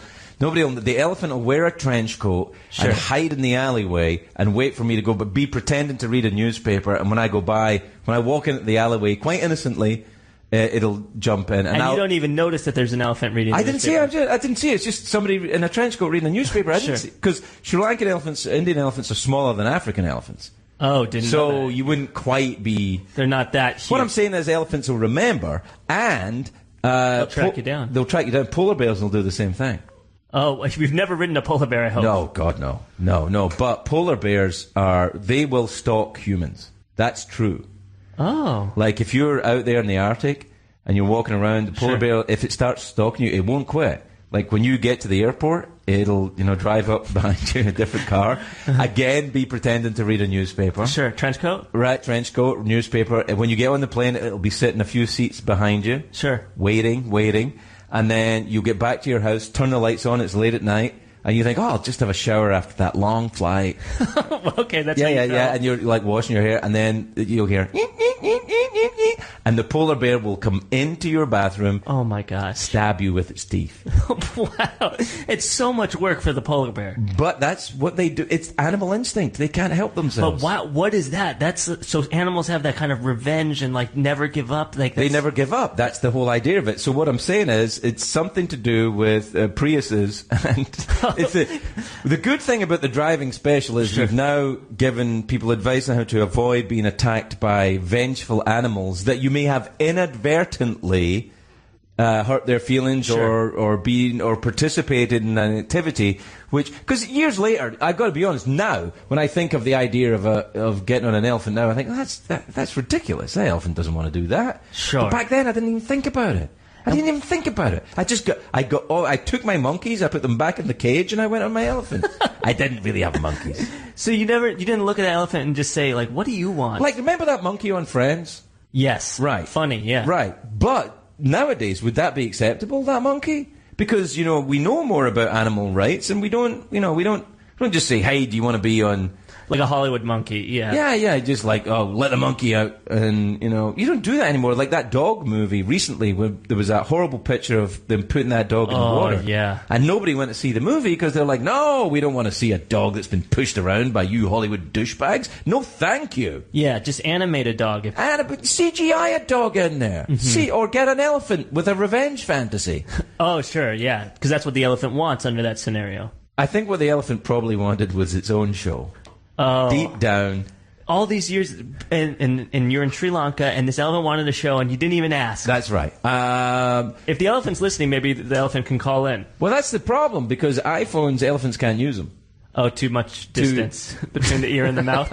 elephant will wear a trench coat and hide in the alleyway and wait for me to go, but be pretending to read a newspaper. And when I walk into the alleyway, quite innocently, it'll jump in.
And you don't even notice that there's an elephant reading a newspaper.
I didn't see it. It's just somebody in a trench coat reading a newspaper. I didn't see it. Because Sri Lankan elephants, Indian elephants are smaller than African elephants.
Oh, didn't know that.
So you wouldn't quite be...
They're not that huge.
What I'm saying is elephants will remember, and...
they'll track you down.
They'll track you down. Polar bears will do the same thing.
Oh, we've never ridden a polar bear, I hope.
No, God, no. No. But polar bears they will stalk humans. That's true.
Oh.
Like if you're out there in the Arctic and you're walking around, the polar bear, if it starts stalking you, it won't quit. Like when you get to the airport, it'll, drive up behind you in a different car. Again, be pretending to read a newspaper.
Sure. Trench coat?
Right, trench coat, newspaper. And when you get on the plane, it'll be sitting a few seats behind you.
Sure.
Waiting. And then you get back to your house, turn the lights on, it's late at night, and you think, I'll just have a shower after that long flight.
Okay, that's
yeah. And you're like washing your hair, and then you'll hear, and the polar bear will come into your bathroom.
Oh my gosh!
Stab you with its teeth.
Wow, it's so much work for the polar bear.
But that's what they do. It's animal instinct. They can't help themselves.
But wow, what is that? That's so animals have that kind of revenge and never give up.
They never give up. That's the whole idea of it. So what I'm saying is, it's something to do with Priuses, and the good thing about the driving special is we've now given people advice on how to avoid being attacked by vengeful animals that you may have inadvertently hurt their feelings or participated in an activity because years later, I've got to be honest, now when I think of the idea of getting on an elephant now, I think that's ridiculous. That elephant doesn't want to do that.
Sure.
But back then I didn't even think about it. I took my monkeys, I put them back in the cage, and I went on my elephant. I didn't really have monkeys.
So you didn't look at the elephant and just say, what do you want?
Remember that monkey on Friends?
Yes.
Right.
Funny, yeah.
Right. But nowadays, would that be acceptable, that monkey? Because, we know more about animal rights, and we don't just say, hey, do you want to be on...
Like a Hollywood monkey, yeah.
Yeah, just like, let the monkey out. And, you don't do that anymore. Like that dog movie recently where there was that horrible picture of them putting that dog in the water.
Yeah.
And nobody went to see the movie because they're like, no, we don't want to see a dog that's been pushed around by you Hollywood douchebags. No, thank you.
Yeah, just animate a dog.
But CGI a dog in there. Or get an elephant with a revenge fantasy.
Oh, sure, yeah. Because that's what the elephant wants under that scenario.
I think what the elephant probably wanted was its own show.
Oh.
Deep down.
All these years, and you're in Sri Lanka, and this elephant wanted a show, and you didn't even ask.
That's right.
If the elephant's listening, maybe the elephant can call in.
Well, that's the problem, because elephants can't use them.
Oh, too much distance between the ear and the mouth?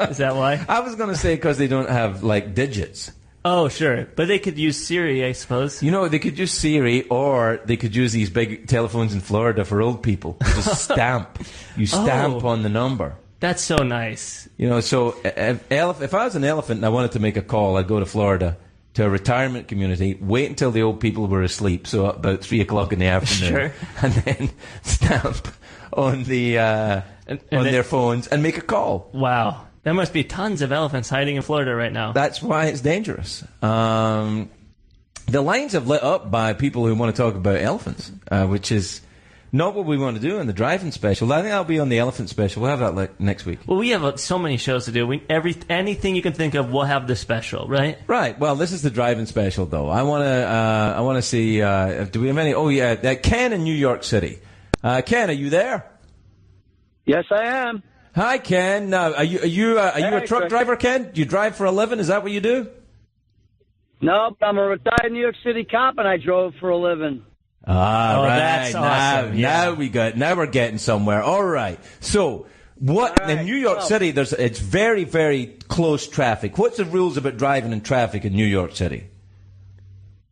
Is that why?
I was going to say because they don't have, digits.
Oh, sure. But they could use Siri, I suppose.
They could use Siri, or they could use these big telephones in Florida for old people. Just stamp. You stamp on the number.
That's so nice.
So if I was an elephant and I wanted to make a call, I'd go to Florida to a retirement community, wait until the old people were asleep, so about 3 o'clock in the afternoon,
sure.
And then stamp on their phones and make a call.
Wow. There must be tons of elephants hiding in Florida right now.
That's why it's dangerous. The lines have lit up by people who want to talk about elephants, which is not what we want to do in the driving special. I think that'll be on the elephant special. We'll have that next week.
Well, we have so many shows to do. Anything you can think of, we'll have the special, right?
Right. Well, this is the driving special, though. I want to see. Do we have any? Oh yeah, Ken in New York City. Ken, are you there?
Yes, I am.
Hi, Ken. Now, are you a truck driver, Ken? Do you drive for a living? Is that what you do?
Nope, I'm a retired New York City cop, and I drove for a living.
Right.
That's awesome.
Now we're getting somewhere. All right. So, in New York City? It's very, very close traffic. What's the rules about driving in traffic in New York City?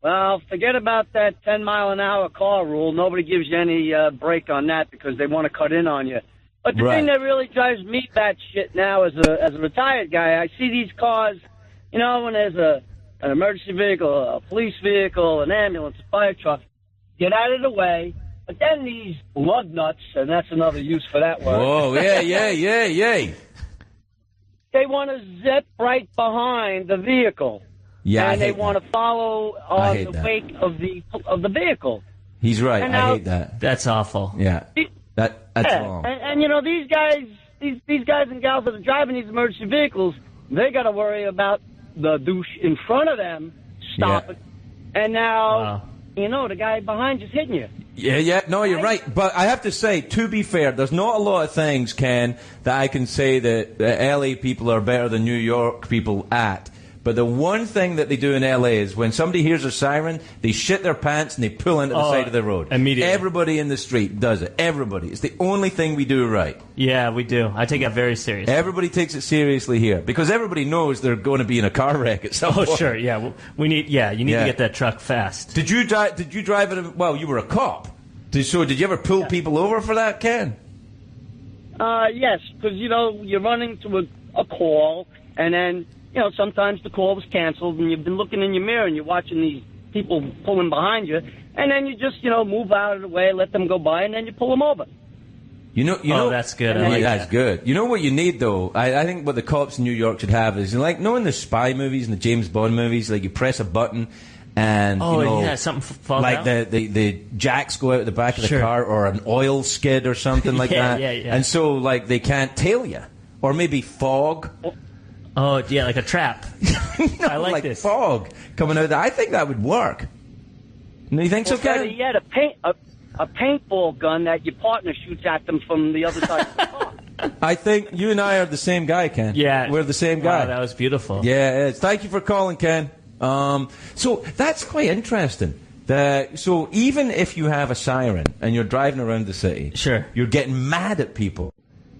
Well, forget about that 10-mile-an-hour car rule. Nobody gives you any break on that because they want to cut in on you. But the thing that really drives me batshit now as a retired guy, I see these cars, when there's an emergency vehicle, a police vehicle, an ambulance, a fire truck, get out of the way. But then these lug nuts, and that's another use for that word.
Oh, yeah.
They want to zip right behind the vehicle.
Yeah,
and they want to follow the wake of the vehicle.
He's right.
And now,
I hate that.
That's awful.
Yeah. That's wrong.
And these guys and gals that are driving these emergency vehicles, they got to worry about the douche in front of them stopping. Yeah. And now, the guy behind you's hitting you.
Yeah. No, you're right. But I have to say, to be fair, there's not a lot of things, Ken, that I can say that the LA people are better than New York people at. But the one thing that they do in LA is when somebody hears a siren, they shit their pants and they pull into the side of the road.
Immediately.
Everybody in the street does it. Everybody. It's the only thing we do right.
Yeah, we do. I take that very seriously.
Everybody takes it seriously here because everybody knows they're going to be in a car wreck at some point.
Oh, sure. Yeah. You need to get that truck fast.
Did you drive it? Well, you were a cop. Did you ever pull people over for that, Ken?
Yes, because, you're running to a call and then... sometimes the call was canceled, and you've been looking in your mirror, and you're watching these people pulling behind you, and then you just, move out of the way, let them go by, and then you pull them over.
That's good.
That's good. You know what you need, though? I think what the cops in New York should have is, in the spy movies and the James Bond movies, you press a button, and,
something falls
like
out.
the jacks go out the back of the car, or an oil skid or something like that.
Yeah.
And so, they can't tail you. Or maybe fog.
Oh, yeah, like a trap.
No,
I like this.
Fog coming out of that. I think that would work. No, you think so, Ken?
Yeah, a paintball gun that your partner shoots at them from the other side of the car.
I think you and I are the same guy, Ken.
Yeah.
We're the same guy.
Wow, that was beautiful.
Yeah, it is. Thank you for calling, Ken. So that's quite interesting. So even if you have a siren and you're driving around the city,
sure,
you're getting mad at people,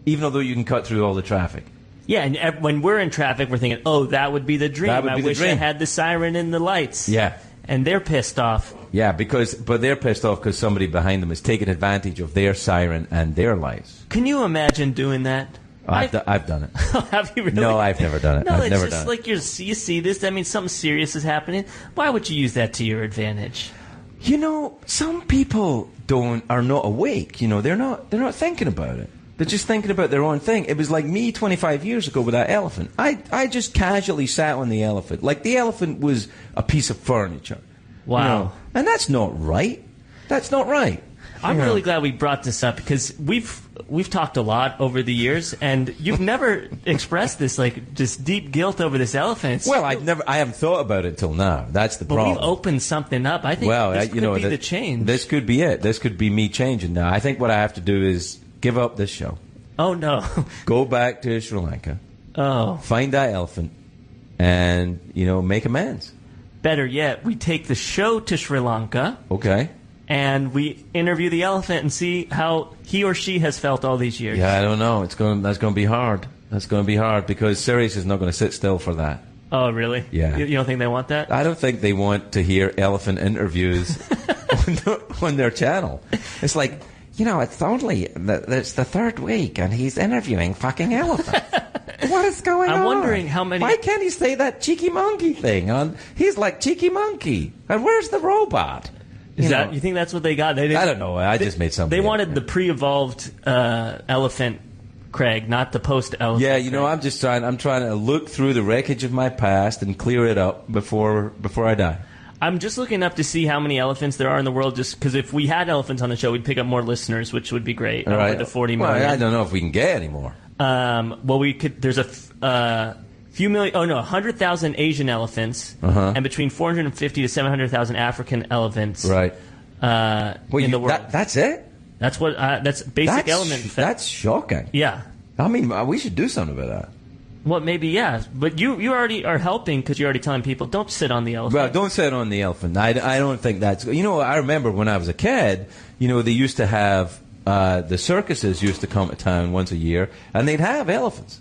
even though you can cut through all the traffic.
Yeah, and when we're in traffic, we're thinking, oh, that would be the dream. I wish I had the siren and the lights.
Yeah.
And they're pissed off.
Yeah, but they're pissed off because somebody behind them is taking advantage of their siren and their lights.
Can you imagine doing that?
I've done it.
Have you really?
No, I've never done it.
No,
I've
it's
never
just
done
like you see this. That means something serious is happening. Why would you use that to your advantage?
You know, some people are not awake. You know, they're not thinking about it. They're just thinking about their own thing. It was like me 25 years ago with that elephant. I just casually sat on the elephant. Like the elephant was a piece of furniture.
Wow.
You know? And that's not right. That's not right.
I'm really glad we brought this up because we've talked a lot over the years, and you've never expressed this deep guilt over this elephant.
Well, I haven't thought about it till now. That's the problem.
But we've opened something up. I think this could be the change.
This could be it. This could be me changing now. I think what I have to do is give up this show.
Oh no!
Go back to Sri Lanka.
Oh.
Find that elephant, and make amends.
Better yet, we take the show to Sri Lanka.
Okay.
And we interview the elephant and see how he or she has felt all these years.
Yeah, I don't know. That's going to be hard. That's going to be hard because Sirius is not going to sit still for that.
Oh, really?
Yeah.
You don't think they want that?
I don't think they want to hear elephant interviews on their channel. It's like, it's the third week and he's interviewing fucking elephants. What is going on?
I'm wondering how many...
Why can't he say that cheeky monkey thing? He's like cheeky monkey. And where's the robot?
You think that's what they got?
I don't know. I just made something.
They wanted the pre-evolved elephant Craig, not the post-elephant.
Yeah, I'm trying to look through the wreckage of my past and clear it up before I die.
I'm just looking up to see how many elephants there are in the world, just because if we had elephants on the show, we'd pick up more listeners, which would be great.
All right.
To 40 million.
Well, I don't know if we can get any more.
Well, we could. There's a few million. 100,000 Asian elephants, and between 450 to 700,000 African elephants.
Right.
In the world.
That's it.
That's what. That's basic element.
That's shocking.
Yeah.
I mean, we should do something about that.
Well, maybe, yeah. But you already are helping because you're already telling people, don't sit on the elephant.
Well, don't sit on the elephant. I don't think that's... I remember when I was a kid, they used to have... the circuses used to come to town once a year, and they'd have elephants.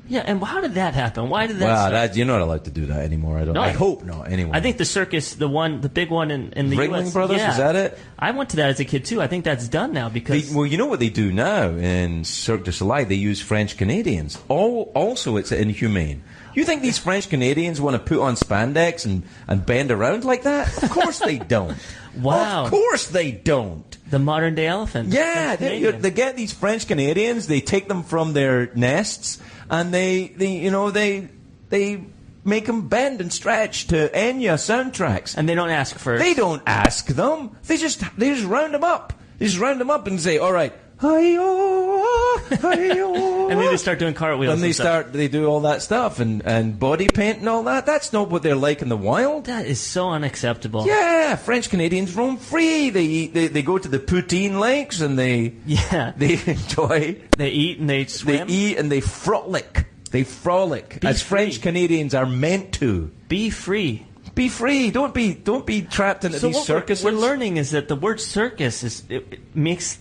Yeah, and how did that happen? Why did that start?
You're not allowed to do that anymore. I hope not, anyway.
I think the circus, the big one in the
Ringling
U.S.
Brothers,
yeah.
is that it?
I went to that as a kid, too. I think that's done now because...
you know what they do now in Cirque du Soleil? They use French Canadians. Also, it's inhumane. You think these French Canadians want to put on spandex and bend around like that? Of course they don't.
Wow.
Of course they don't.
The modern day elephant.
Yeah, they get these French Canadians, they take them from their nests, and they make them bend and stretch to Enya soundtracks.
And they don't ask first.
They don't ask them. They just round them up. They just round them up and say, all right, hi-yo, hi-yo.
And then they start doing cartwheels.
And they do all that stuff and body paint and all that. That's not what they're like in the wild.
That is so unacceptable.
Yeah, French Canadians roam free. They go to the poutine lakes and they enjoy.
They eat and they swim.
They eat and they frolic. They frolic as French Canadians are meant to.
Be free.
Be free. Don't be trapped into these circuses.
What we're learning is that the word circus makes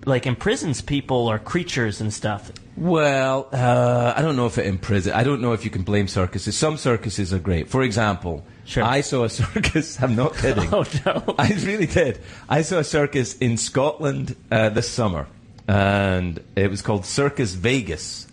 imprisons people or creatures and stuff.
Well, I don't know if it imprisons. I don't know if you can blame circuses. Some circuses are great. For example, I saw a circus. I'm not kidding.
Oh no!
I really did. I saw a circus in Scotland this summer, and it was called Circus Vegas.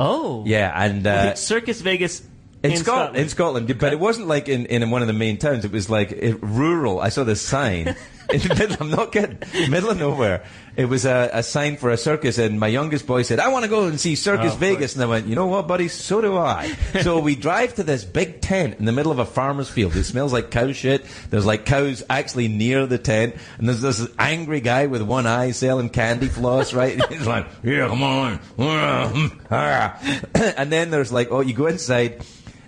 Oh.
Yeah, and
Circus Vegas.
In Scotland, but it wasn't like in one of the main towns. It was like rural. I saw this sign in the middle. I'm not kidding. Middle of nowhere. It was a sign for a circus, and my youngest boy said, "I want to go and see Circus Vegas." And I went, "You know what, buddy? So do I." So we drive to this big tent in the middle of a farmer's field. It smells like cow shit. There's like cows actually near the tent, and there's this angry guy with one eye selling candy floss. Right? He's like, "Yeah, come on." And then there's like, you go inside.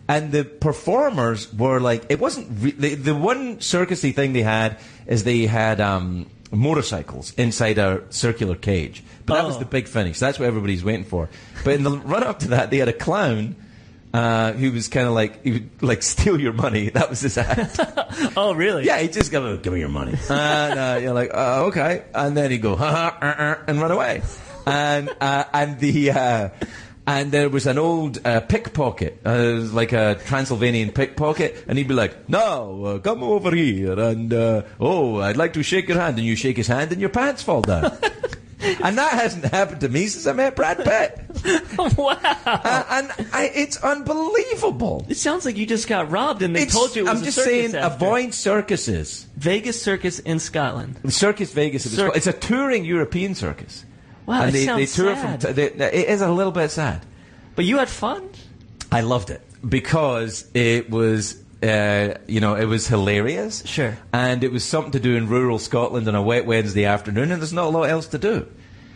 And the performers were like, it wasn't the one circusy thing they had is they had motorcycles inside a circular cage. But that was the big finish. That's what everybody's waiting for. But in the run up to that, they had a clown who was kind of like, he would like steal your money. That was his act.
Oh, really?
Yeah, he'd just go, "Give me your money." And you're like, okay. And then he'd go, and run away. And there was an old pickpocket, like a Transylvanian pickpocket, and he'd be like, "No, come over here, and I'd like to shake your hand," and you shake his hand, and your pants fall down. And that hasn't happened to me since I met Brad Pitt.
Wow.
It's unbelievable.
It sounds like you just got robbed and they told you it was
I'm
a
just
circus
saying,
after.
avoid circuses.
Vegas Circus in Scotland.
Circus Vegas. It's a touring European circus.
Wow,
and
that
they
sounds
tour
sad.
it is a little bit sad.
But you had fun?
I loved it because it was, it was hilarious.
Sure.
And it was something to do in rural Scotland on a wet Wednesday afternoon, and there's not a lot else to do.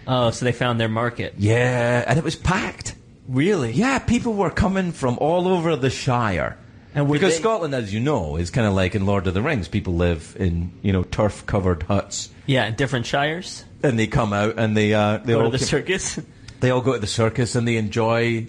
Oh, so they found their market.
Yeah, and it was packed.
Really?
Yeah, people were coming from all over the Shire.
And
because Scotland, as you know, is kind of like in Lord of the Rings. People live in, turf-covered huts.
Yeah, different shires.
And they come out and they
Go to the circus.
They all go to the circus and they enjoy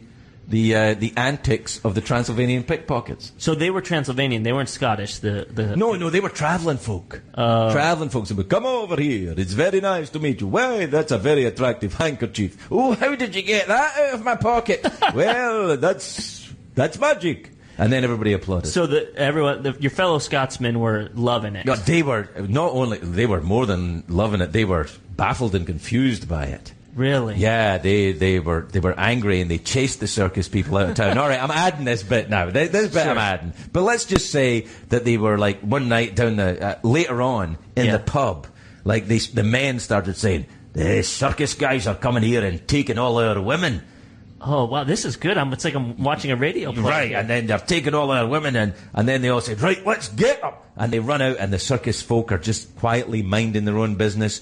the antics of the Transylvanian pickpockets.
So they were Transylvanian. They weren't Scottish.
No, they were travelling folk. Travelling folks would come over here. It's very nice to meet you. Well, that's a very attractive handkerchief. Oh, how did you get that out of my pocket? Well, that's magic. And then everybody applauded.
So your fellow Scotsmen were loving it.
No, they were more than loving it. They were baffled and confused by it.
Really?
Yeah, they were angry and they chased the circus people out of town. All right, I'm adding this bit now. This bit I'm adding. But let's just say that they were like one night down later on in the pub, like the men started saying, the circus guys are coming here and taking all our women.
Oh, wow, this is good. It's like I'm watching a radio play.
Right, and then they're taking all our women and then they all said, right, let's get them. And they run out and the circus folk are just quietly minding their own business,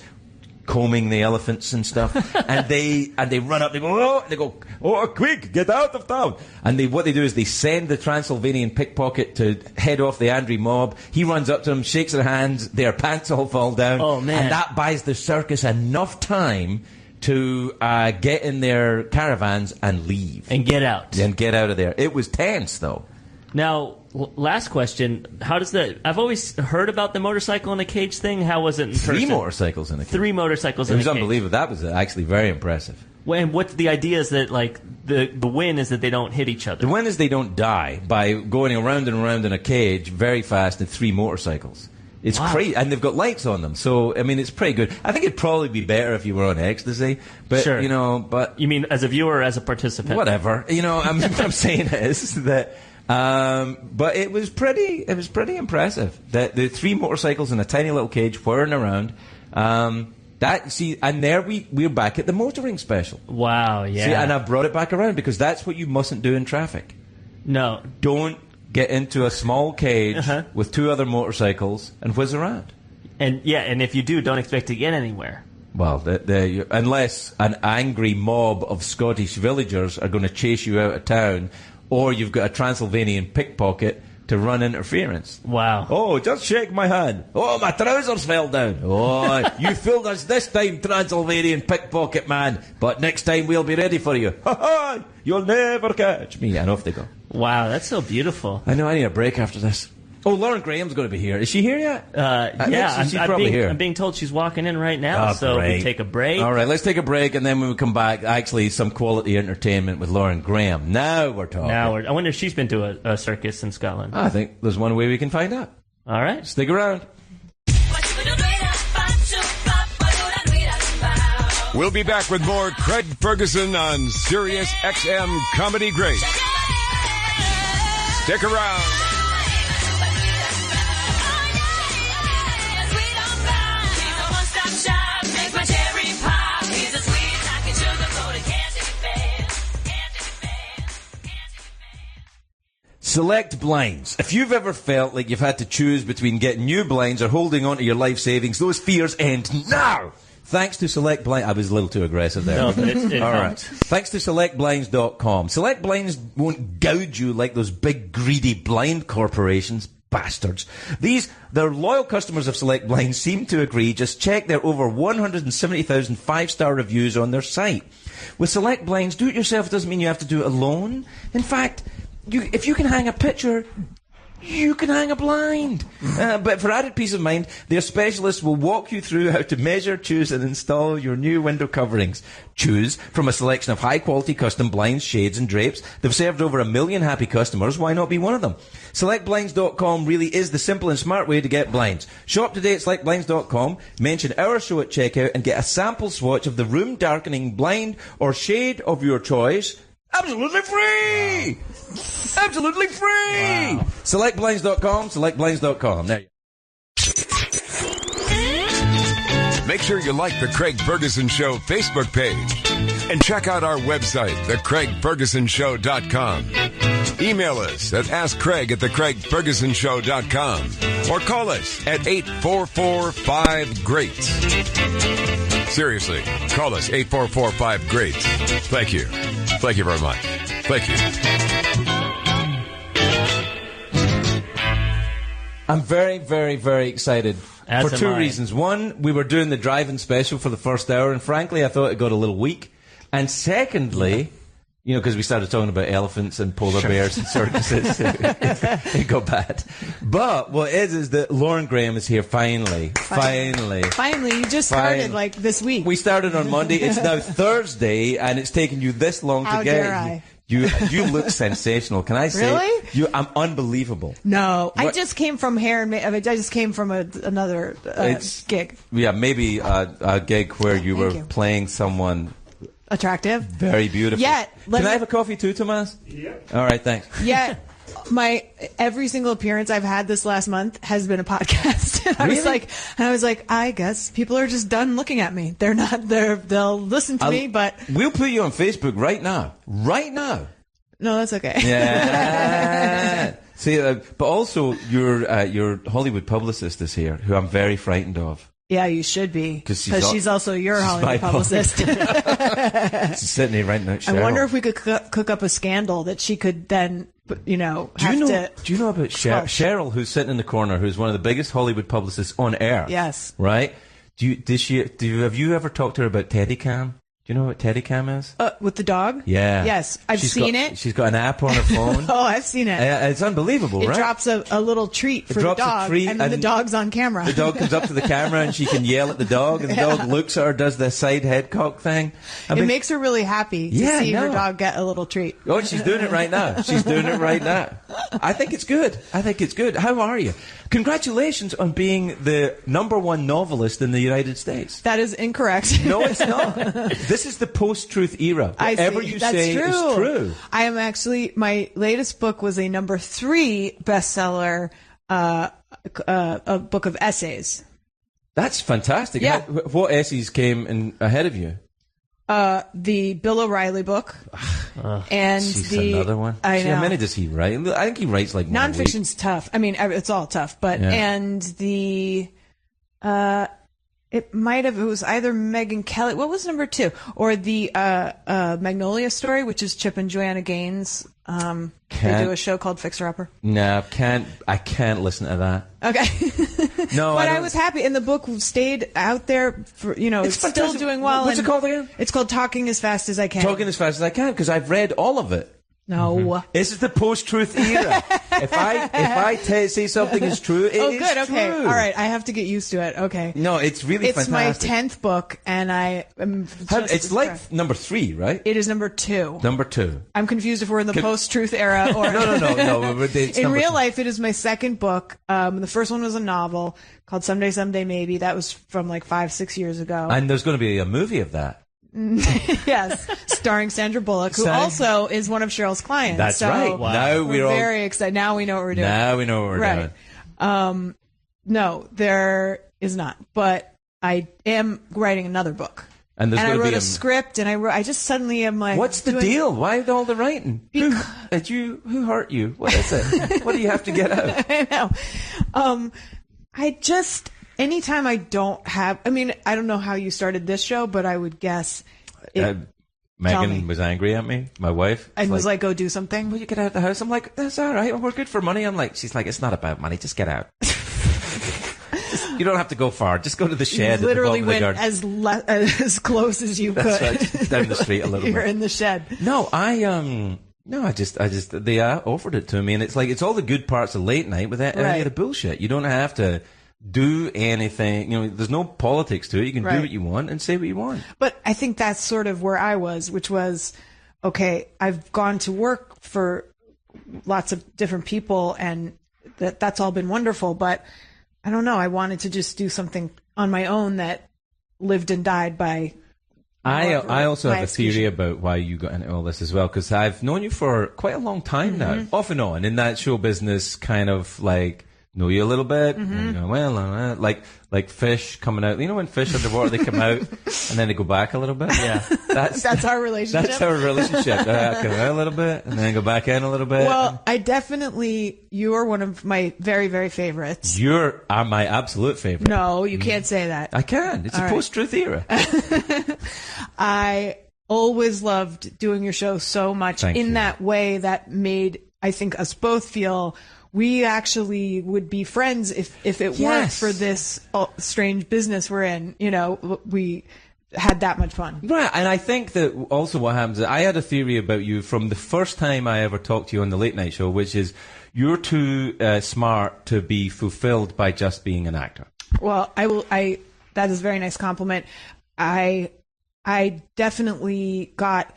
combing the elephants and stuff. and they run up, they go, oh, quick, get out of town. And what they do is they send the Transylvanian pickpocket to head off the angry mob. He runs up to them, shakes their hands, their pants all fall down.
Oh, man.
And that buys the circus enough time to get in their caravans and leave.
And get out.
And get out of there. It was tense, though.
Now, last question. How does I've always heard about the motorcycle in a cage thing. How was it in person?
3 motorcycles in a cage.
3 motorcycles in a cage.
It was unbelievable. That was actually very impressive.
And what the idea is that, like, the win is that they don't hit each other.
The win is they don't die by going around and around in a cage very fast in 3 motorcycles. It's crazy, and they've got lights on them, so I mean it's pretty good. I think it'd probably be better if you were on ecstasy, but
sure.
But
you mean as a viewer or as a participant?
Whatever, what I'm saying is that. But it was pretty impressive. The 3 motorcycles in a tiny little cage whirring around. And there we're back at the motoring special.
Wow, yeah.
See, and I brought it back around because that's what you mustn't do in traffic.
No,
don't get into a small cage with 2 other motorcycles and whiz around.
And if you do, don't expect to get anywhere.
Well, unless an angry mob of Scottish villagers are going to chase you out of town, or you've got a Transylvanian pickpocket to run interference.
Wow.
Oh, just shake my hand. Oh, my trousers fell down. Oh, you fooled us this time, Transylvanian pickpocket man. But next time we'll be ready for you. Ha ha! You'll never catch me. And off they go.
Wow, that's so beautiful.
I know, I need a break after this. Oh, Lauren Graham's going to be here. Is she here yet?
She's
probably here.
I'm being told she's walking in right now, so
great.
we take a break.
All right, let's take a break, and then when we come back, actually some quality entertainment with Lauren Graham. Now we're talking.
I wonder if she's been to a circus in Scotland.
I think there's one way we can find out.
All right.
Stick around.
We'll be back with more Craig Ferguson on Sirius XM Comedy Great. Stick around.
Select Blinds. If you've ever felt like you've had to choose between getting new blinds or holding on to your life savings, those fears end now. Thanks to Select Blinds. I was a little too aggressive there.
No, but it
all right. Thanks to SelectBlinds.com. Select Blinds won't gouge you like those big greedy blind corporations. Bastards. Their loyal customers of Select Blinds seem to agree. Just check their over 170,000 5-star reviews on their site. With Select Blinds, do it yourself doesn't mean you have to do it alone. In fact, if you can hang a picture you can hang a blind. But for added peace of mind, their specialists will walk you through how to measure, choose, and install your new window coverings. Choose from a selection of high-quality custom blinds, shades, and drapes. They've served over 1 million happy customers. Why not be one of them? SelectBlinds.com really is the simple and smart way to get blinds. Shop today at SelectBlinds.com, mention our show at checkout, and get a sample swatch of the room-darkening blind or shade of your choice. Absolutely free! Wow. Absolutely free! Wow. SelectBlinds.com, SelectBlinds.com. There you go.
Make sure you like the Craig Ferguson Show Facebook page and check out our website, thecraigfergusonshow.com. Email us at askcraig@thecraigfergusonshow.com or call us at 844-5GREAT. Seriously, call us 844-5GREAT. Thank you. Thank you very much. Thank you.
I'm very, very, very excited
As
for
am
two
I.
reasons. One, we were doing the drive-in special for the first hour, and frankly, I thought it got a little weak. And secondly, you know, because we started talking about elephants and polar bears and circuses, it got bad. But what is that Lauren Graham is here finally.
Finally, you just started like this week.
We started on Monday. It's now Thursday, and it's taken you this long
How
to get.
dare I?
You look sensational. Can I say?
Really?
I'm unbelievable.
No, I
What-
just came from I just came from another gig.
Yeah, maybe a gig where you were
you.
playing someone
Attractive.
very beautiful.
Yet,
Can I have a coffee too, Tomas? Yeah. All right, thanks.
Yet, every single appearance I've had this last month has been a podcast. And
Really?
I was like, I guess people are just done looking at me. They'll listen to me, but
We'll put you on Facebook right now. Right now.
no, that's okay.
Yeah. See, but also your Hollywood publicist is here, who I'm very frightened of.
Yeah, you should be.
Because
she's also your
my
Hollywood publicist.
She's sitting here right now.
I wonder if we could cook up a scandal that she could then,
Do you know about Cheryl, who's sitting in the corner, who's one of the biggest Hollywood publicists on air?
Yes.
Right? Have you ever talked to her about Teddycam? Do you know what Teddycam is?
With the dog?
Yeah.
Yes, I've seen it.
She's got an app on her phone.
Oh, I've seen it.
It's unbelievable,
It
right?
drops a little treat for the
drops a
dog,
treat
and then the
and
dog's on camera.
The dog comes up to the camera and she can yell at the dog, and the dog looks at her, does the side head cock thing.
It makes her really happy to see her dog get a little treat.
Oh, she's doing it right now. She's doing it right now. I think it's good. How are you? Congratulations on being the #1 novelist in the United States.
That is incorrect.
No, it's not. This is the post-truth era. Whatever you say is true.
I am actually, my latest book was a #3 bestseller, a book of essays.
That's fantastic.
Yeah.
What essays came in ahead of you?
The Bill O'Reilly book, and
another one.
I know.
How many does he write? I think he writes like one a week.
Nonfiction's tough. I mean, it's all tough, but and the it was either Megyn Kelly. What was #2? Or the Magnolia Story, which is Chip and Joanna Gaines. They do a show called Fixer Upper.
No, I can't listen to that.
Okay.
No,
but I was happy, and the book stayed out there for, it's still
fantastic.
doing well.
What's it called again?
It's called Talking as Fast as I Can.
Talking as fast as I can, because I've read all of it.
No.
This is the post-truth era. If I say something is true, it is
good. Okay.
true.
All right. I have to get used to it. Okay.
No, it's really
It's
fantastic.
my 10th book, and I am.
It's like #3, right?
It is #2.
#2.
I'm confused if we're in the post-truth era or
No. It's
in real
#2.
life, it is my second book. The first one was a novel called Someday, Someday Maybe. That was from like 5-6 years ago.
And there's going to be a movie of that.
Yes, starring Sandra Bullock, who also is one of Cheryl's clients.
That's
so
right. Wow. Now
we're very excited. Now we know what we're doing.
Now we know what we're doing.
No, there is not. But I am writing another book.
And
I wrote a script, and I just suddenly am like,
what's the deal? Why all the writing? Who hurt you? What is it? What do you have to get out?
I know. Anytime I don't have, I mean, I don't know how you started this show, but I would guess
Megan was angry at me, my wife.
And was like, go do something.
Will you get out of the house? I'm like, that's all right. We're good for money. She's like, it's not about money. Just get out. You don't have to go far. Just go to the shed.
You literally
at the bottom of the
went as close as you could.
That's right. Just down the street a little bit.
You're in the shed.
No, No, they offered it to me, and it's like, it's all the good parts of late night without any of the bullshit. You don't have to do anything. You know, there's no politics to it. You can do what you want and say what you want.
But I think that's sort of where I was, which was, okay, I've gone to work for lots of different people, and that's all been wonderful, but I don't know. I wanted to just do something on my own that lived and died by.
I also have a theory about why you got into all this as well, because I've known you for quite a long time now, off and on, in that show business, kind of like know you a little bit. And you go, well, like fish coming out. You know when fish underwater, they come out and then they go back a little bit?
Yeah.
That's our relationship.
That's our relationship. Come out a little bit and then go back in a little bit.
Well, you are one of my very, very favorites.
You're my absolute favorite.
No, you can't say that.
I can. It's a post-truth era.
I always loved doing your show so much that way that made, I think, us both feel we actually would be friends if it weren't for this strange business we're in. You know, we had that much fun. Right,
and I think that also what happens is I had a theory about you from the first time I ever talked to you on the late night show, which is you're too smart to be fulfilled by just being an actor.
Well, that is a very nice compliment. I definitely got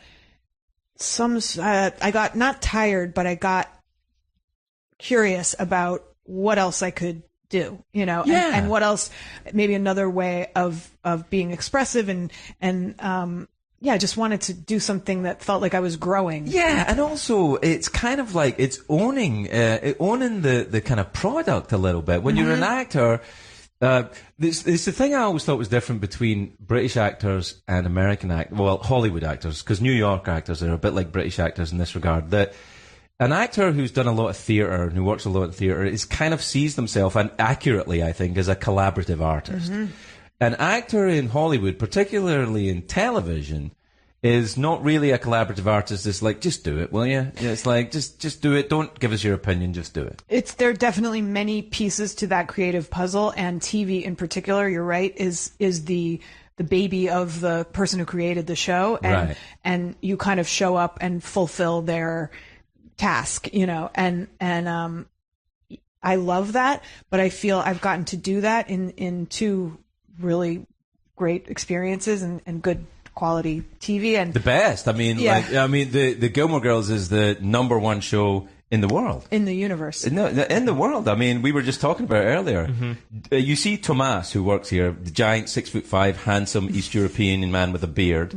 I got not tired, but I got curious about what else I could do, you know, and what else, maybe another way of being expressive and I just wanted to do something that felt like I was growing.
Yeah, and also it's kind of like it's owning the kind of product a little bit. When you're an actor, it's the thing I always thought was different between British actors and American actors, well, Hollywood actors, because New York actors are a bit like British actors in this regard, that an actor who's done a lot of theatre and who works a lot in theatre is kind of sees themselves, and accurately, I think, as a collaborative artist. An actor in Hollywood, particularly in television, is not really a collaborative artist. It's like, just do it, will you? It's like, just do it. Don't give us your opinion. Just do it.
There are definitely many pieces to that creative puzzle, and TV in particular, you're right, is the baby of the person who created the show. And you kind of show up and fulfill their task, you know, and I love that, but I feel I've gotten to do that in two really great experiences and good quality TV, and
the best. I mean, the Gilmore Girls is the #1 show in the world,
in the universe,
in the world. I mean, we were just talking about it earlier. You see Tomas, who works here, the giant 6'5", handsome East European man with a beard.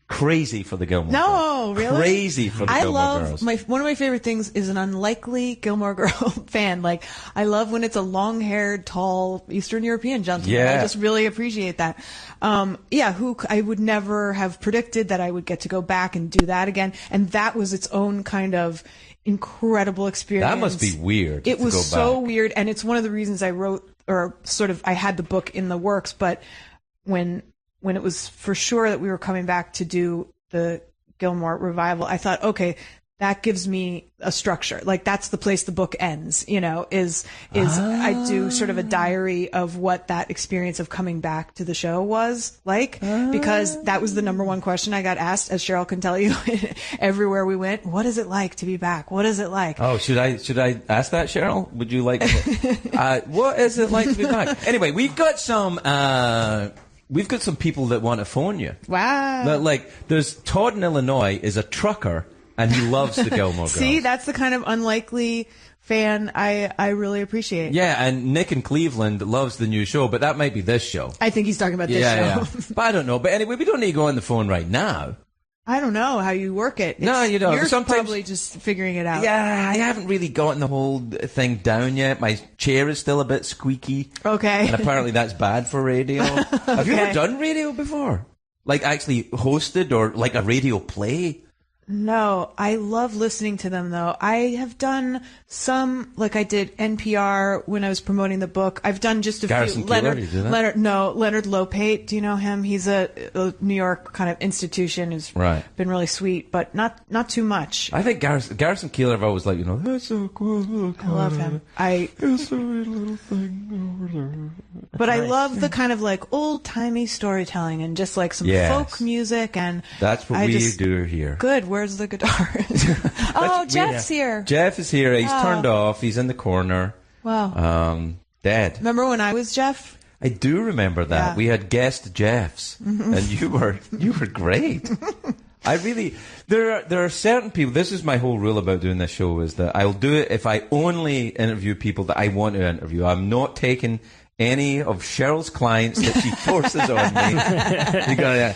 Crazy for the Gilmore Girls.
No, really?
Crazy for the Gilmore Girls.
One of my favorite things is an unlikely Gilmore Girl fan. Like, I love when it's a long-haired, tall Eastern European gentleman.
Yeah.
I just really appreciate that. Who I would never have predicted that I would get to go back and do that again. And that was its own kind of incredible experience.
That must be weird.
It was so weird. And it's one of the reasons I wrote, or sort of, I had the book in the works, but when it was for sure that we were coming back to do the Gilmore revival, I thought, okay, that gives me a structure. Like, that's the place the book ends, you know, I do sort of a diary of what that experience of coming back to the show was like, because that was the #1 question I got asked, as Cheryl can tell you, everywhere we went. What is it like to be back? What is it like?
Oh, should I ask that, Cheryl? Would you like what is it like to be back? Anyway, we've got some people that want to phone you.
Wow.
Like, there's Todd in Illinois is a trucker, and he loves the Gilmore Girls.
See, that's the kind of unlikely fan I really appreciate.
Yeah, and Nick in Cleveland loves the new show, but that might be this show.
I think he's talking about this show.
Yeah. But I don't know. But anyway, we don't need to go on the phone right now.
I don't know how you work it.
No, you don't.
You're probably just figuring it out.
Yeah, I haven't really gotten the whole thing down yet. My chair is still a bit squeaky.
Okay.
And apparently that's bad for radio. Have you ever done radio before? Like, actually hosted, or like a radio play?
No, I love listening to them, though. I have done some, like I did NPR when I was promoting the book. I've done just a
Garrison
few.
Keillor, you do that?
Leonard Lopate. Do you know him? He's a New York kind of institution who's been really sweet, but not too much.
I think Garrison Keillor, I've always liked, that's so cool.
I love him.
It's a wee little thing over there.
But I love the kind of like old-timey storytelling and just like some folk music, and
that's what we do here.
Good. Where's the guitar? Oh, Jeff's here.
Jeff is here. He's turned off. He's in the corner.
Wow.
Dead.
Remember when I was Jeff?
I do remember that.
Yeah.
We had guest Jeffs, and you were great. There are certain people. This is my whole rule about doing this show: is that I'll do it if I only interview people that I want to interview. I'm not taking any of Cheryl's clients that she forces on me. You gotta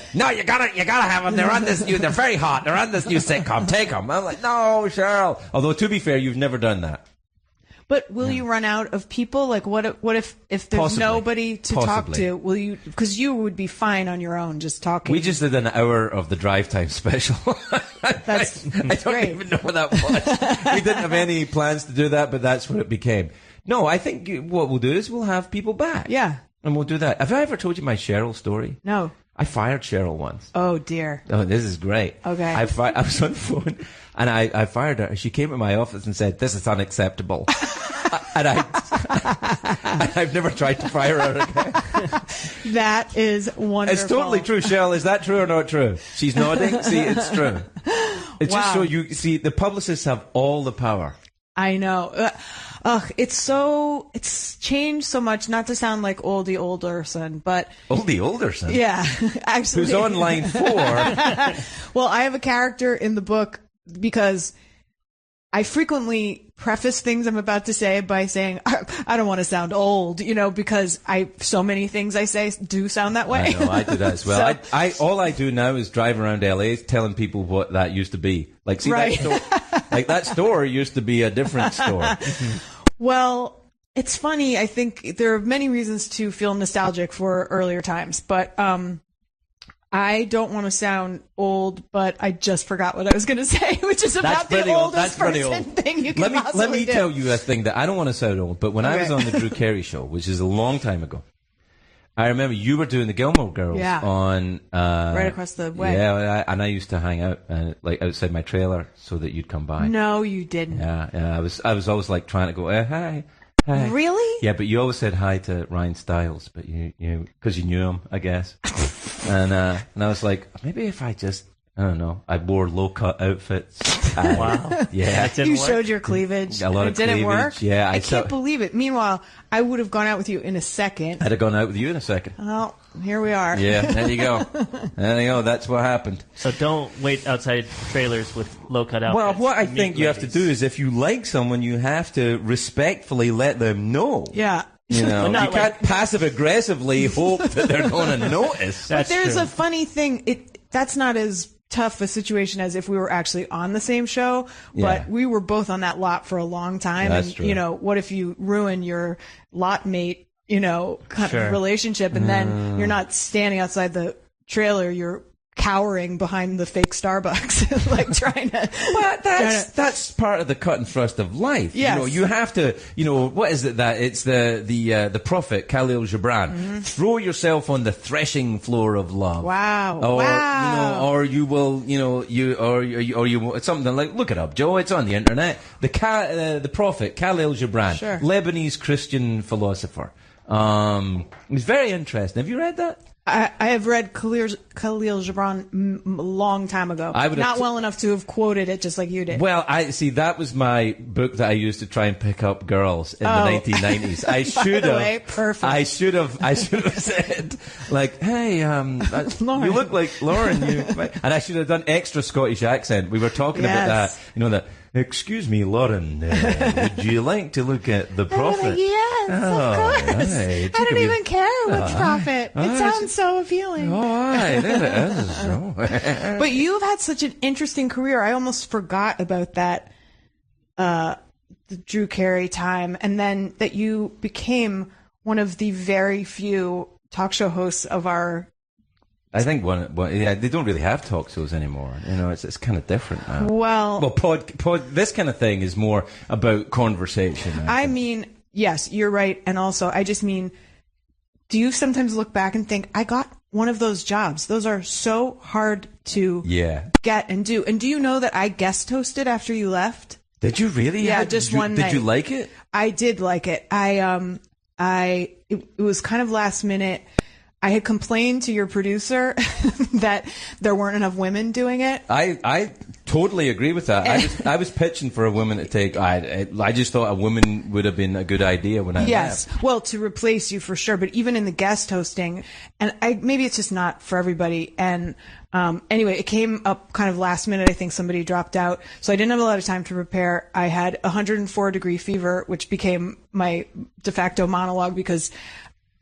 have them. They're on this they're very hot. They're on this new sitcom. Take them. I'm like, no, Cheryl. Although to be fair, you've never done that.
But will you run out of people? Like, what if there's
Possibly.
nobody to talk to? Will you? Because you would be fine on your own, just talking.
We just did an hour of the drive time special. I don't
great.
even know what that was. We didn't have any plans to do that, but that's what it became. No, I think what we'll do is we'll have people back.
Yeah.
And we'll do that. Have I ever told you my Cheryl story?
No.
I fired Cheryl once.
Oh, dear.
Oh, this is great.
Okay.
I was on the phone, and I fired her. She came to my office and said, "This is unacceptable." And I've never tried to fire her again.
That is wonderful.
It's totally true, Cheryl. Is that true or not true? She's nodding. See, it's true. It's just so you see, the publicists have all the power.
I know. It's changed so much, not to sound like Oldie Olderson, but...
Oldie Olderson?
Yeah, actually.
Who's on line 4.
Well, I have a character in the book because I frequently preface things I'm about to say by saying, I don't want to sound old, because so many things I say do sound that way.
I know, I do that as well.
So,
all I do now is drive around LA telling people what that used to be. Like, see
right.
that store? Like, that store used to be a different store.
Well, it's funny. I think there are many reasons to feel nostalgic for earlier times, but I don't want to sound old, but I just forgot what I was going to say, which is about the oldest person thing you can possibly do.
Let me tell you a thing that I don't want to sound old, but when I was on the Drew Carey show, which is a long time ago, I remember you were doing the Gilmore Girls on
right across the way.
Yeah, and I used to hang out like outside my trailer so that you'd come by.
No, you didn't.
Yeah. I was always like trying to go, hi.
Really?
Yeah, but you always said hi to Ryan Stiles, but you because you knew him, I guess. and I was like, maybe if I just, I don't know, I wore low cut outfits.
Wow.
Yeah.
You showed your cleavage.
A lot of
it didn't
cleavage.
work.
Yeah,
I can't believe it. Meanwhile, I would have gone out with you in a second.
I'd have gone out with you in a second.
Well, here we are.
Yeah, there you go. There you go. That's what happened.
So don't wait outside trailers with low-cut outfits.
Well, what I think you have to do is if you like someone, you have to respectfully let them know.
Yeah.
You can't passive-aggressively hope that they're going to notice.
But there's a funny thing. That's not as tough a situation as if we were actually on the same show, but we were both on that lot for a long time.
That's
and,
true.
What if you ruin your lot mate, kind of relationship, and then you're not standing outside the trailer, you're cowering behind the fake Starbucks, like trying to.
But that's part of the cut and thrust of life.
Yes.
You have to. What is it that it's the prophet Khalil Gibran? Throw yourself on the threshing floor of love.
Wow.
Or you will. You it's something like, look it up, Joe. It's on the internet. The prophet Khalil Gibran, Lebanese Christian philosopher. It's very interesting. Have you read that?
I have read Khalil Gibran a long time ago. Not well enough to have quoted it just like you did.
Well, that was my book that I used to try and pick up girls in the 1990s. I should have.
Perfect.
I should have said, like, hey,
Lauren.
you look like Lauren. And I should have done extra Scottish accent. We were talking about that. Excuse me, Lauren, would you like to look at the prophet?
Yes, of course.
Right.
I don't even care which prophet. It sounds so appealing.
Oh, right. It is.
But you've had such an interesting career. I almost forgot about that, the Drew Carey time, and then that you became one of the very few talk show hosts of our.
I think they don't really have talk shows anymore. It's kind of different now.
Well,
this kind of thing is more about conversation.
I mean, yes, you're right, and also I just mean, do you sometimes look back and think, I got one of those jobs? Those are so hard to get and do. And do you know that I guest hosted after you left?
Did you really?
Yeah, just one night.
Did you like it?
I did like it. It was kind of last minute. I had complained to your producer that there weren't enough women doing it.
I totally agree with that. I was pitching for a woman to take. I just thought a woman would have been a good idea when I left.
Well, to replace you for sure, but even in the guest hosting, and maybe it's just not for everybody. And anyway, it came up kind of last minute. I think somebody dropped out, so I didn't have a lot of time to prepare. I had 104-degree fever, which became my de facto monologue because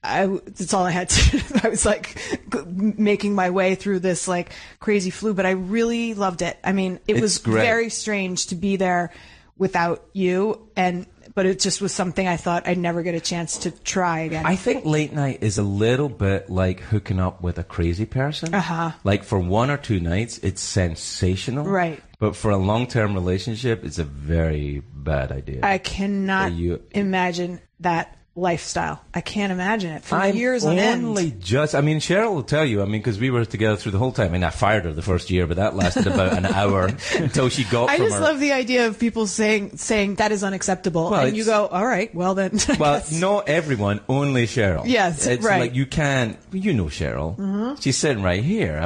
that's all I had to do. I was like making my way through this like crazy flu, but I really loved it. I mean, it was very strange to be there without you, but it just was something I thought I'd never get a chance to try again.
I think late night is a little bit like hooking up with a crazy person. Like for 1 or 2 nights, it's sensational.
Right.
But for a long-term relationship, it's a very bad idea.
I cannot imagine that lifestyle. I can't imagine it for years on end.
Cheryl will tell you, because we were together through the whole time. I fired her the first year, but that lasted about an hour until she got
I
from
just
her.
love the idea of people saying that is unacceptable. Well, and you go, all right, well then.
Well, not everyone, only Cheryl.
Yes,
it's
right.
Like you can't, Cheryl. Mm-hmm. She's sitting right here.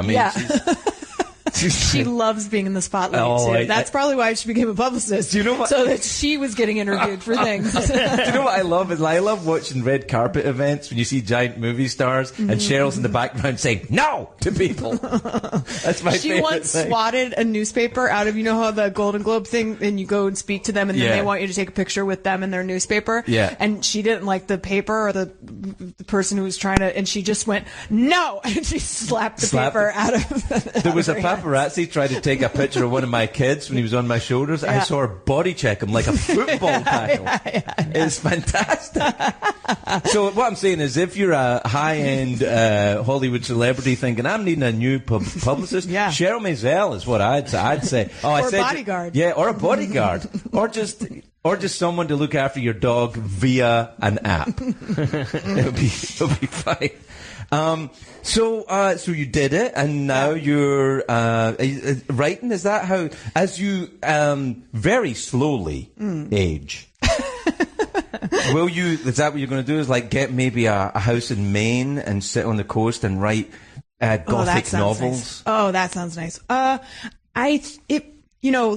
She loves being in the spotlight, too. That's probably why she became a publicist.
Do you know what?
So that she was getting interviewed for things.
Do you know what I love? I love watching red carpet events when you see giant movie stars and Cheryl's in the background saying no to people. That's my favorite
She once
thing.
swatted a newspaper out of, how the Golden Globe thing, and you go and speak to them, and then they want you to take a picture with them in their newspaper.
Yeah.
And she didn't like the paper or the person who was trying to, and she just went, no! And she slapped the paper out of
There was a paparazzi tried to take a picture of one of my kids when he was on my shoulders. I saw her body check him like a football tackle. It's fantastic. So what I'm saying is, if you're a high-end Hollywood celebrity thinking, I'm needing a new publicist, Cheryl Maisel is what I'd say.
Or a bodyguard.
Yeah, or a bodyguard. or just someone to look after your dog via an app. It'll be fine. So you did it, and now you're writing. Is that how, as you very slowly age? Is that what you're going to do? Is like get maybe a house in Maine and sit on the coast and write gothic novels?
Nice. Oh, that sounds nice.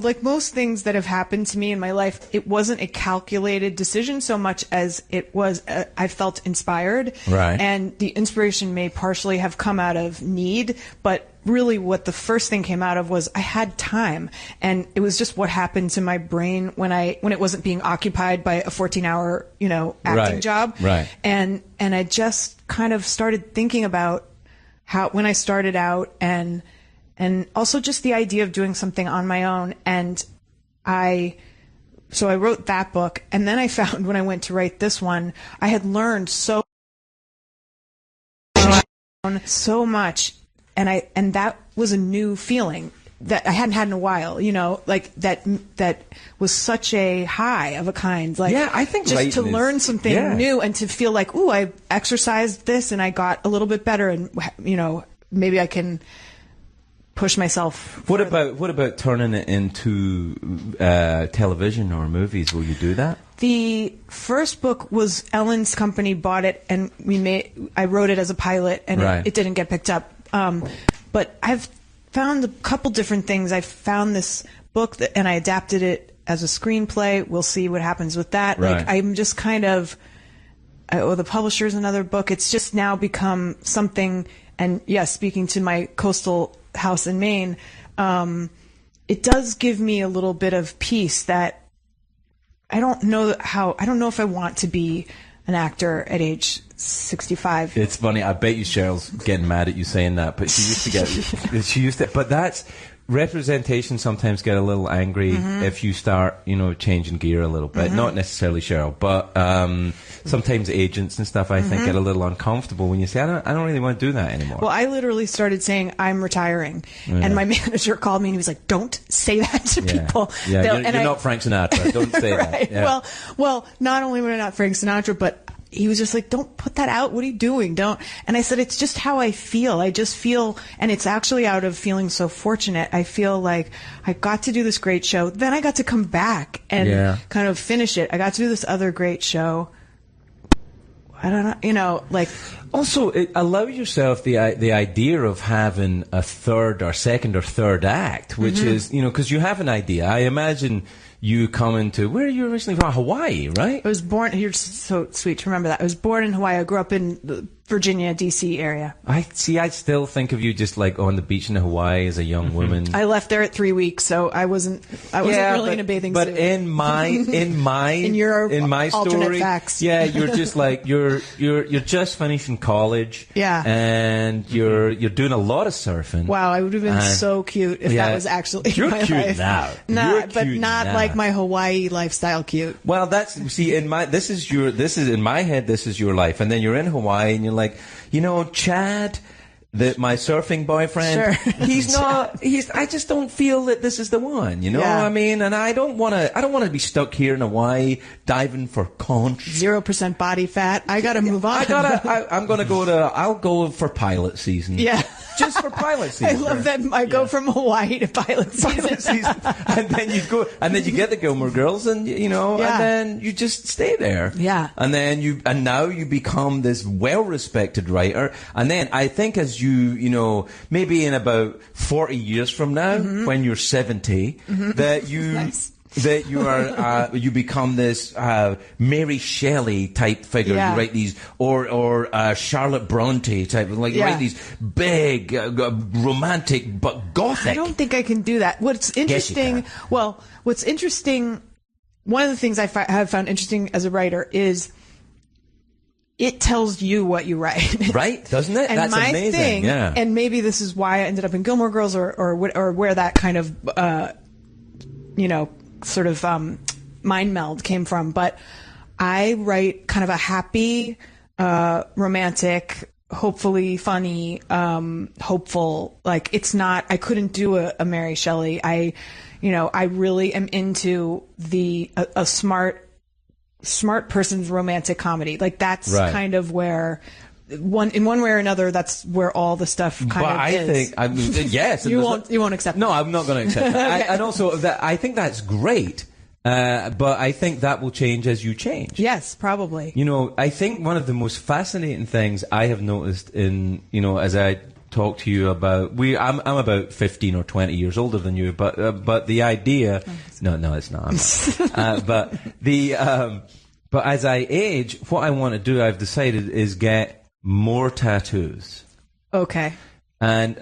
Like most things that have happened to me in my life, it wasn't a calculated decision so much as it was, I felt inspired.
Right.
And the inspiration may partially have come out of need, but really what the first thing came out of was I had time. And it was just what happened to my brain when it wasn't being occupied by a 14-hour, acting job.
Right.
And I just kind of started thinking about when I started out and also just the idea of doing something on my own. And so I wrote that book. And then I found when I went to write this one, I had learned so much. And that was a new feeling that I hadn't had in a while, like that was such a high of a kind. Like,
I think
just to learn something new and to feel like, ooh, I exercised this and I got a little bit better, and, maybe I can push myself.
What about turning it into television or movies? Will you do that?
The first book was Ellen's company bought it, and I wrote it as a pilot, and it didn't get picked up. But I've found a couple different things. I found this book and I adapted it as a screenplay. We'll see what happens with that.
Right.
Like, I'm just kind of, the publisher's another book. It's just now become something. And speaking to my coastal house in Maine, it does give me a little bit of peace that I don't know if I want to be an actor at age 65.
It's funny. I bet you Cheryl's getting mad at you saying that, but she used to, but that's, representation sometimes get a little angry if you start, changing gear a little bit. Not necessarily Cheryl, but sometimes agents and stuff, I think, get a little uncomfortable when you say, I don't really want to do that anymore.
Well, I literally started saying, I'm retiring. And my manager called me and he was like, don't say that to people.
Yeah, you're not Frank Sinatra. Don't say
right.
that. Yeah.
Well, not only were I not Frank Sinatra, but he was just like, don't put that out. What are you doing? Don't. And I said, it's just how I feel. I just feel, and it's actually out of feeling so fortunate. I feel like I got to do this great show. Then I got to come back and kind of finish it. I got to do this other great show. I don't know, like.
Also, allow yourself the idea of having a second or third act, which is, because you have an idea. I imagine you coming to, where are you originally from? Hawaii, right?
I was born, you're so sweet to remember that. I was born in Hawaii. I grew up in the Virginia, D.C. area.
I still think of you just like on the beach in Hawaii as a young woman.
I left there at 3 weeks, so I wasn't really in a bathing suit.
But in my
alternate
story,
facts.
yeah, you're just like you're just finishing college,
yeah,
and you're doing a lot of surfing.
Wow, I would have been so cute if that was actually my
cute
life.
Now.
But not like my Hawaii lifestyle cute.
Well, in my head, this is your life, and then you're in Hawaii and you're like, Chad, my surfing boyfriend,
sure.
I just don't feel that this is the one,
Yeah.
I mean, and I don't want to be stuck here in Hawaii diving for conch.
0% body fat. I gotta move on.
I'll go for pilot season.
Yeah.
Just for pilot season.
I love that. I go from Hawaii to pilot season.
And then you get the Gilmore Girls, and and then you just stay there.
Yeah.
And then now you become this well-respected writer. And then I think as you maybe in about 40 years from now, when you're 70, that you.
Nice.
That you are, you become this Mary Shelley type figure.
Yeah.
You write these, or Charlotte Bronte type, you write these big, romantic but gothic.
I don't think I can do that. What's interesting? Well, what's interesting? One of the things I have found interesting as a writer is it tells you what you write,
right? Doesn't it?
And
that's
my
amazing.
thing,
yeah.
And maybe this is why I ended up in Gilmore Girls, or where that kind of, sort of mind meld came from. But I write kind of a happy, romantic, hopefully funny, hopeful. Like, it's not. I couldn't do a Mary Shelley. I really am into a smart person's romantic comedy. Like, that's kind of where. In one way or another, that's where all the stuff is.
I think, yes.
You won't accept.
No, I'm not going to accept that. And also, I think that's great. But I think that will change as you change.
Yes, probably.
I think one of the most fascinating things I have noticed as I talk to you about, I'm about 15 or 20 years older than you, but the idea, no, it's not. But as I age, what I want to do, I've decided, is get more tattoos.
Okay.
And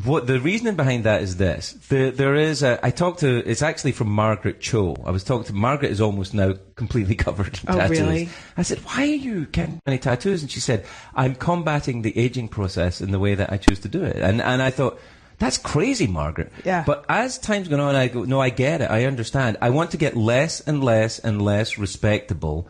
what the reasoning behind that is this. There is it's actually from Margaret Cho. I was talking to Margaret, is almost now completely covered in tattoos.
Really?
I said, why are you getting many tattoos? And she said, I'm combating the aging process in the way that I choose to do it. And I thought, that's crazy, Margaret.
Yeah.
But as time's gone on, I go, no, I get it. I understand. I want to get less and less and less respectable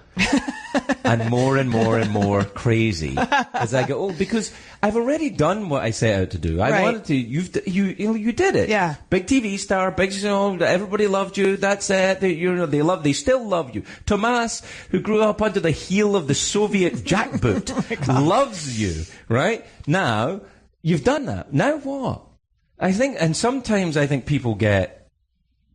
and more and more crazy as I get old, because I've already done what I set out to do. I wanted to. You did it.
Yeah.
Big TV star, big everybody loved you. That's it. They still love you. Tomas, who grew up under the heel of the Soviet jackboot, loves you. Right now, you've done that. Now what? I think, and sometimes I think people get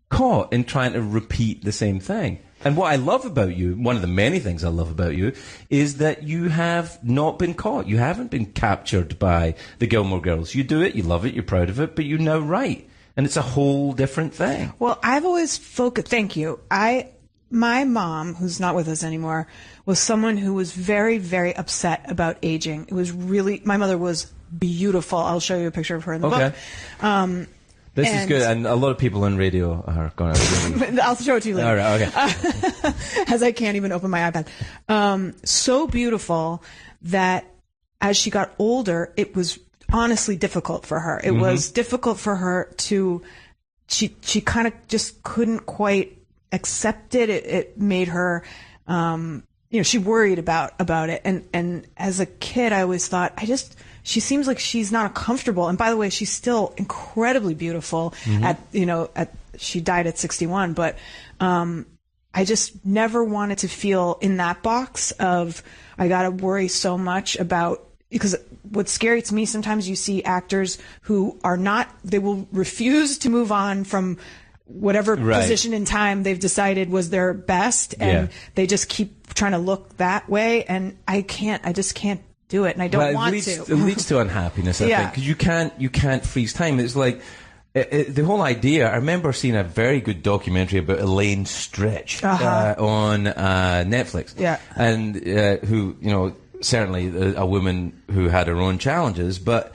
caught in trying to repeat the same thing. And what I love about you, one of the many things I love about you, is that you have not been caught. You haven't been captured by the Gilmore Girls. You do it, you love it, you're proud of it, but you now write. And it's a whole different thing.
Well, I've always focused, thank you. My mom, who's not with us anymore, was someone who was very, very upset about aging. It was really, my mother was beautiful. I'll show you a picture of her in the book.
This is good, and a lot of people on radio are going to...
I'll show it to you later.
All right, okay.
As I can't even open my iPad. So beautiful that as she got older, it was honestly difficult for her. It was difficult for her to... She kind of just couldn't quite accept it. It made her... she worried about it. And as a kid, I always thought, she seems like she's not comfortable. And by the way, she's still incredibly beautiful she died at 61. But, I just never wanted to feel in that box of, I got to worry so much about, because what's scary to me, sometimes you see actors who are not, they will refuse to move on from whatever position in time they've decided was their best. And they just keep trying to look that way. And I just can't do it, and I don't want to.
It leads to unhappiness, I think, because you can't freeze time. It's like the whole idea. I remember seeing a very good documentary about Elaine Stritch on Netflix.
Yeah,
and who, you know, certainly a woman who had her own challenges, but.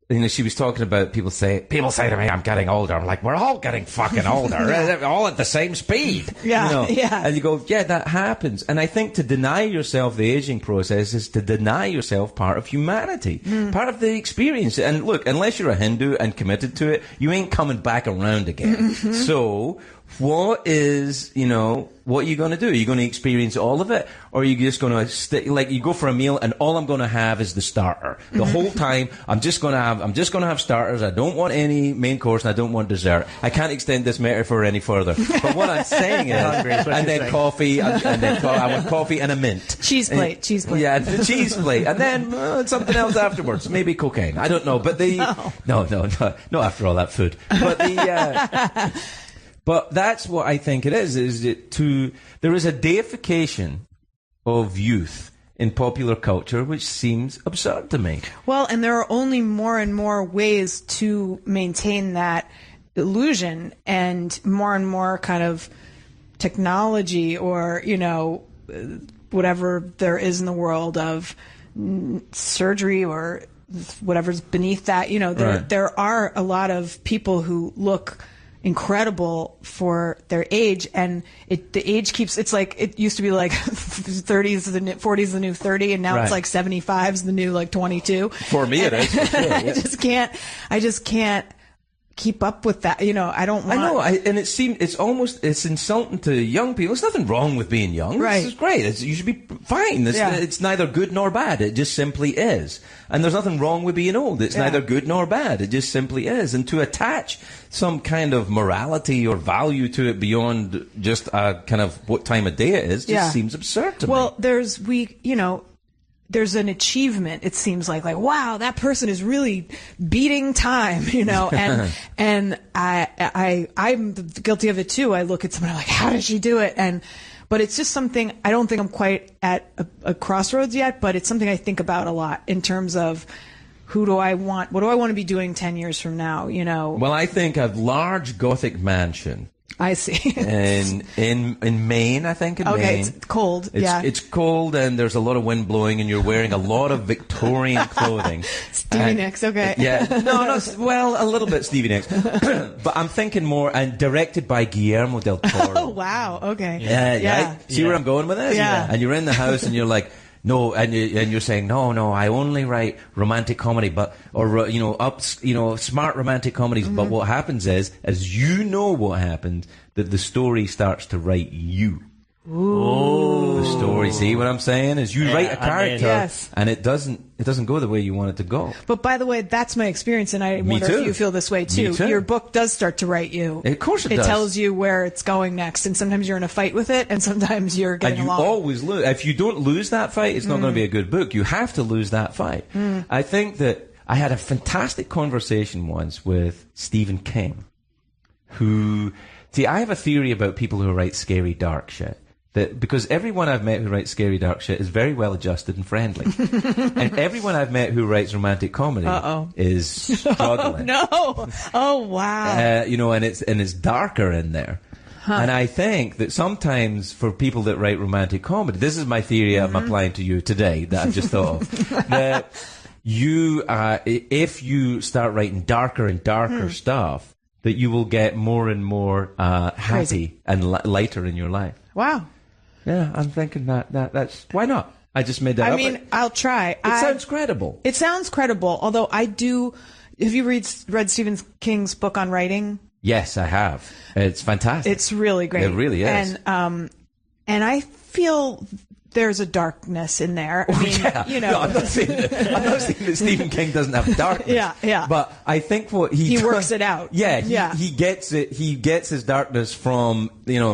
You know, she was talking about people say to me, I'm getting older. I'm like, we're all getting fucking older, all at the same speed.
Yeah,
you know?
yeah.
And you go, yeah, that happens. And I think to deny yourself the aging process is to deny yourself part of humanity, part of the experience. And look, unless you're a Hindu and committed to it, you ain't coming back around again. So what is, you know, what are you going to do? Are you going to experience all of it? Or are you just going to like you go for a meal and all I'm going to have is the starter. The whole time I'm just going to have starters. I don't want any main course and I don't want dessert. I can't extend this metaphor any further. But what I'm saying is, and then coffee, and then I want coffee and a mint.
Cheese plate.
Yeah, the cheese plate. And then something else afterwards. Maybe cocaine. I don't know. But no, after all that food. But But that's what I think it is there is a deification of youth in popular culture, which seems absurd to me.
Well, and there are only more and more ways to maintain that illusion, and more kind of technology or, you know, whatever there is in the world of surgery or whatever's beneath that. You know, there are a lot of people who look incredible for their age, and the age keeps, it's like, it used to be like 30s, 40s the new 30, and now it's like 75's the new like 22.
For me it is, for sure, yeah.
I just can't keep up with that. You know, I don't want...
I know, and it's insulting to young people. There's nothing wrong with being young.
Right.
This is great. You should be fine. It's neither good nor bad. It just simply is. And there's nothing wrong with being old. It's neither good nor bad. It just simply is. And to attach some kind of morality or value to it beyond just a kind of what time of day it is just seems absurd to me.
Well, there's an achievement, it seems like, wow, that person is really beating time, you know, and I'm guilty of it too. I look at someone, I'm like, how did she do it? But it's just something, I don't think I'm quite at a crossroads yet, but it's something I think about a lot in terms of what do I want to be doing 10 years from now, you know?
Well, I think a large Gothic mansion.
I see.
in Maine, I think.
Okay,
Maine.
it's cold.
It's cold, and there's a lot of wind blowing, and you're wearing a lot of Victorian clothing.
Stevie Nicks, okay.
Yeah, no, well, a little bit Stevie Nicks, but I'm thinking more, and directed by Guillermo del Toro.
Oh wow, okay.
Yeah. Right? See where I'm going with this?
Yeah.
And you're in the house, and you're like. No, and you're saying no. I only write romantic comedy, smart romantic comedies. But what happens is, as you know, what happens that the story starts to write you.
Ooh.
The story. See what I'm saying? Is you write a character, and it doesn't go the way you want it to go.
But by the way, that's my experience, and I wonder if you feel this way too. Your book does start to write you.
Of course it does.
It tells you where it's going next, and sometimes you're in a fight with it, and sometimes you're getting along.
And you always lose. If you don't lose that fight, it's not going to be a good book. You have to lose that fight. I think that I had a fantastic conversation once with Stephen King, who... See, I have a theory about people who write scary, dark shit. Because everyone I've met who writes scary, dark shit is very well adjusted and friendly. And everyone I've met who writes romantic comedy is struggling.
Oh, wow.
And it's darker in there. And I think that sometimes for people that write romantic comedy, this is my theory I'm applying to you today that I've just thought of, that if you start writing darker and darker stuff, that you will get more and more happy and lighter in your life.
Wow.
Yeah, I'm thinking that's... Why not? I just made that up.
I mean, I'll try.
It sounds credible.
It sounds credible, although I do... Have you read Stephen King's book on writing?
Yes, I have. It's fantastic.
It's really great.
It really is.
And I feel... There's a darkness in there. I mean, you know.
No, I'm not saying that Stephen King doesn't have darkness.
Yeah.
But I think what
he works it out.
Yeah, he gets it. He gets his darkness from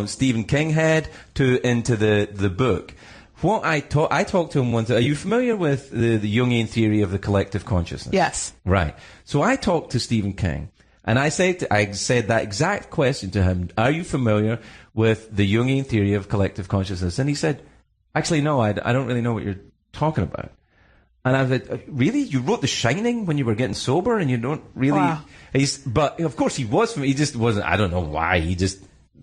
Stephen King head into the book. What I talked to him once. Are you familiar with the Jungian theory of the collective consciousness?
Yes.
Right. So I talked to Stephen King, and I said that exact question to him. Are you familiar with the Jungian theory of collective consciousness? And he said, actually, no, I don't really know what you're talking about. And I was like, really? You wrote The Shining when you were getting sober, and you don't really?
Wow.
But of course he was. He just wasn't. I don't know why.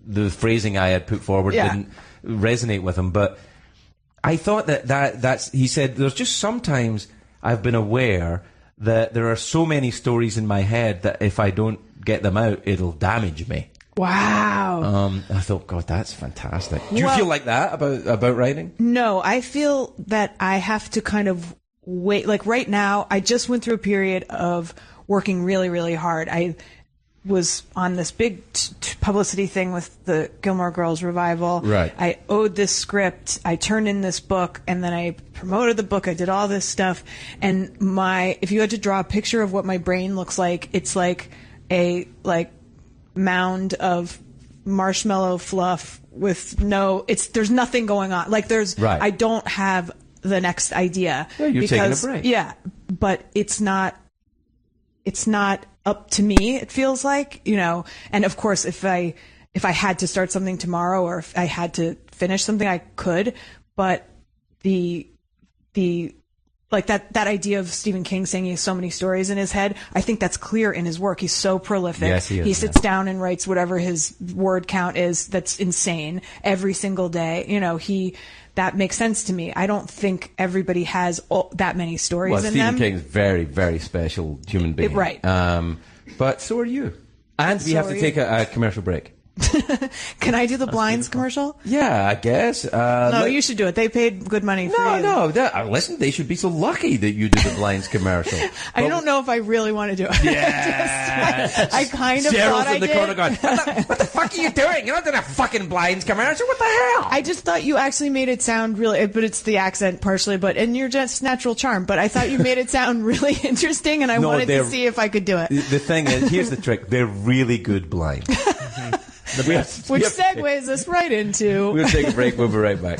The phrasing I had put forward didn't resonate with him. But I thought that's. He said, there's just sometimes I've been aware that there are so many stories in my head that if I don't get them out, it'll damage me.
Wow.
I thought, God, that's fantastic. Do you feel like that about writing?
No, I feel that I have to kind of wait. Like right now, I just went through a period of working really, really hard. I was on this big publicity thing with the Gilmore Girls revival.
Right.
I owed this script. I turned in this book, and then I promoted the book. I did all this stuff. And if you had to draw a picture of what my brain looks like, it's like a mound of marshmallow fluff with there's nothing going on. Like I don't have the next idea.
Yeah, you're taking a break.
Yeah, but it's not up to me, it feels like, and of course if I had to start something tomorrow, or if I had to finish something, I could, but the like that idea of Stephen King saying he has so many stories in his head, I think that's clear in his work. He's so prolific.
Yes, he is.
He sits down and writes whatever his word count is. That's insane every single day. That makes sense to me. I don't think everybody has that many stories in them.
Stephen King's very, very special human being.
Right.
But so are you. And we have to take a commercial break.
Can I do the blinds commercial?
Yeah, I guess.
No, you should do it. They paid good money for you.
No. Listen, they should be so lucky that you do the blinds commercial.
I don't know if I really want to do it.
Yeah.
I kind of
Cheryl's
thought I
in the
did.
corner going, what the fuck are you doing? You're not doing a fucking blinds commercial. What the hell?
I just thought you actually made it sound really, but it's the accent partially, and you're just natural charm. But I thought you made it sound really interesting, and I wanted to see if I could do it.
The thing is, here's the trick. They're really good blinds.
Which segues us right into...
We'll take a break. We'll be right back.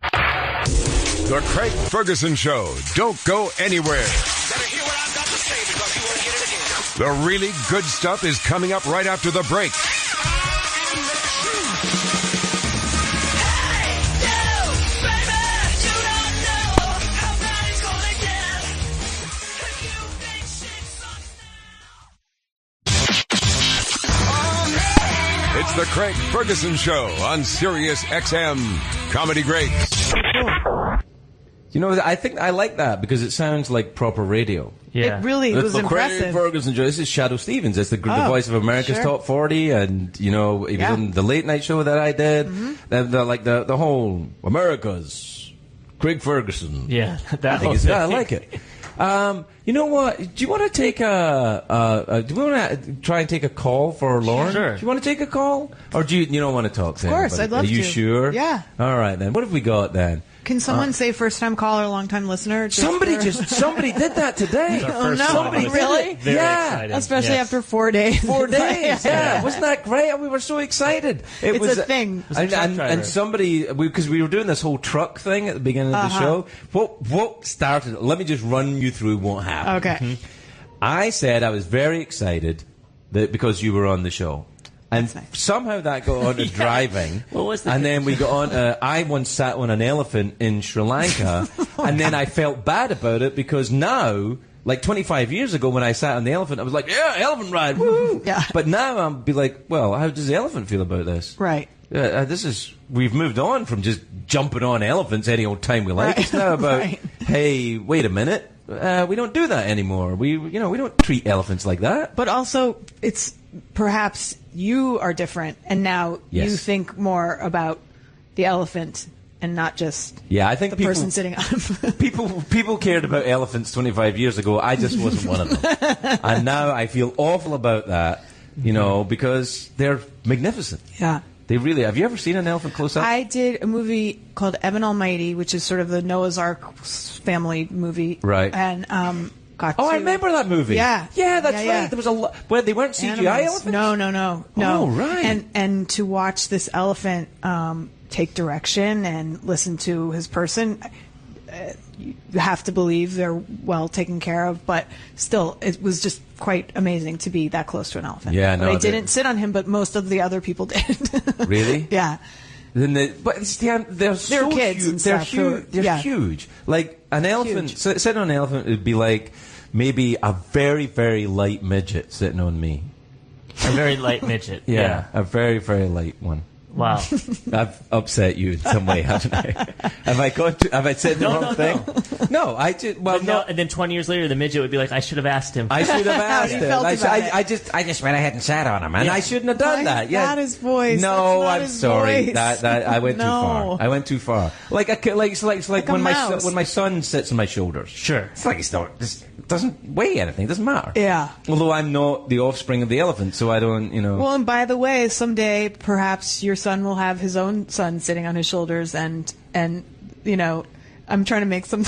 The Craig Ferguson Show. Don't go anywhere.
Better hear what I've got to say because you won't get it again.
The really good stuff is coming up right after the break. It's the Craig Ferguson Show on Sirius XM. Comedy Greats.
I think I like that because it sounds like proper radio.
Yeah.
It really
It's
was
the
impressive.
Craig Ferguson Show. This is Shadow Stevens. It's the voice of America's
sure.
Top 40, and he was on the late night show that I did.
Mm-hmm.
The whole America's Craig Ferguson.
Yeah,
I like it. You know what? Do you want to take do we want to try and take a call for Lauren?
Sure.
Do you want to take a call, or do you don't want to talk to
Of course,
anybody?
I'd love
Are you
to.
sure?
Yeah.
All right then. What have we got then?
Can someone say first-time caller, long-time listener?
Somebody did that today.
Oh, no.
Somebody
Really?
Very exciting.
Especially
Yes.
after 4 days.
4 days, yeah. Wasn't that great? We were so excited. It
It's
was
a thing.
was a truck driver.
And somebody, because we were doing this whole truck thing at the beginning of the show. What started it? Let me just run you through what happened.
Okay.
Mm-hmm.
I said I was very excited because you were on the show. And
That's nice.
somehow that got on to driving.
What was the
and then we got on, I once sat on an elephant in Sri Lanka, and then I felt bad about it because now, like 25 years ago when I sat on the elephant, I was like, yeah, elephant ride, woo!
Yeah.
But now I'll be like, well, how does the elephant feel about this?
Right.
We've moved on from just jumping on elephants any old time we like.
Right.
It's now about,
Right.
hey, wait a minute, we don't do that anymore. We don't treat elephants like that.
But also, it's perhaps you are different, and now
Yes.
you think more about the elephant and not just
Yeah, I think
the
people,
person sitting on him.
people cared about elephants 25 years ago. I just wasn't one of them. And now I feel awful about that, because they're magnificent.
Yeah.
They really. Have you ever seen an elephant close up?
I did a movie called Evan Almighty, which is sort of the Noah's Ark family movie.
Right.
And got
Oh,
to...
I remember that movie.
Yeah.
Yeah, that's
Yeah,
right.
yeah.
There was a lot. Well, they weren't CGI
Animals.
elephants?
No.
Oh, right.
And to watch this elephant take direction and listen to his person, you have to believe they're well taken care of. But still, it was just quite amazing to be that close to an elephant.
Yeah, no,
But I
they-
didn't sit on him, but most of the other people did.
Really?
Yeah.
Then but they're so
kids
huge.
and
They're
stuff,
huge. They're huge. Like an elephant. Sitting on an elephant would be like maybe a very, very light midget sitting on me.
A very light midget.
Yeah, a very, very light one.
Wow.
I've upset you in some way, haven't I? Have I said the wrong thing? No, I just
and then 20 years later, the midget would be like, "I should have asked him."
I should have asked him. I just went ahead and sat on him, and I shouldn't have done that. Yeah,
not his voice.
No,
That's not
I'm
his
sorry.
voice.
That I went too far. I went too far. It's like when my son sits on my shoulders.
Sure.
It's like it doesn't weigh anything. It doesn't matter.
Yeah.
Although I'm not the offspring of the elephant, so I don't.
Well, and by the way, someday perhaps your son will have his own son sitting on his shoulders, and I'm trying to make some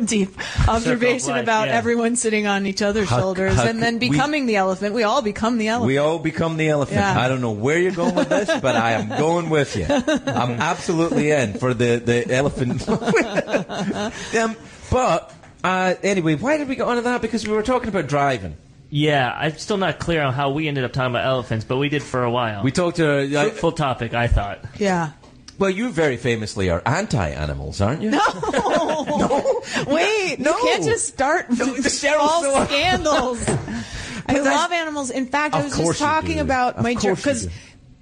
deep observation about everyone sitting on each other's shoulders and then becoming the elephant. We all become the elephant.
We all become the elephant.
Yeah.
I don't know where you're going with this, but I am going with you. I'm absolutely in for the elephant. But anyway, why did we get onto that? Because we were talking about driving.
Yeah, I'm still not clear on how we ended up talking about elephants, but we did for a while.
We talked to
fruitful topic, I thought.
Yeah.
Well, you very famously are anti-animals, aren't you?
No. Wait.
No.
You can't just start false scandals. I love animals. In fact, I was just talking about my because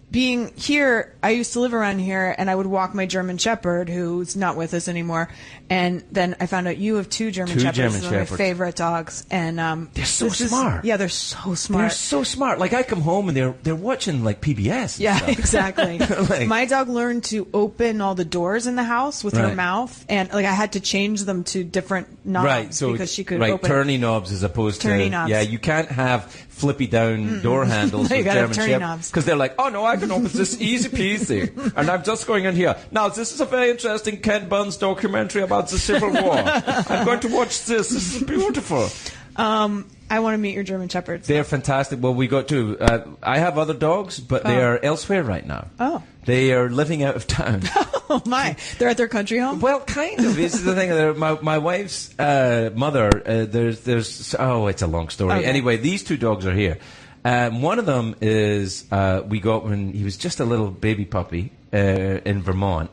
being here, I used to live around here, and I would walk my German Shepherd, who's not with us anymore. And then I found out you have two German Shepherds. They're my favorite dogs, and
they're so smart.
Yeah, they're so smart.
They're so smart. Like I come home and they're watching like PBS.
Yeah,
stuff.
exactly. My dog learned to open all the doors in the house with her mouth, and like I had to change them to different knobs because she could open
turny knobs as opposed to
knobs.
Yeah, you can't have flippy down door handles with German Shepherds because they're like, oh no, I can open this easy peasy, and I'm just going in here. Now this is a very interesting Ken Burns documentary about the Civil War. I'm going to watch this. This is beautiful.
I want to meet your German Shepherds.
They're fantastic. Well, we got to. I have other dogs, but they are elsewhere right now.
Oh.
They are living out of town.
Oh my! They're at their country home.
Well, kind of. This is the thing. My wife's mother. There's. It's a long story.
Okay.
Anyway, these two dogs are here. One of them is we got when he was just a little baby puppy in Vermont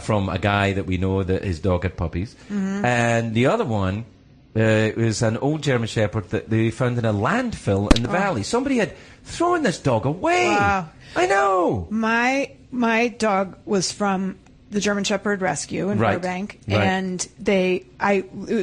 from a guy that we know that his dog had puppies, and the other one. It was an old German Shepherd that they found in a landfill in the valley. Somebody had thrown this dog away. Wow. I know.
My dog was from the German Shepherd Rescue in Burbank, and it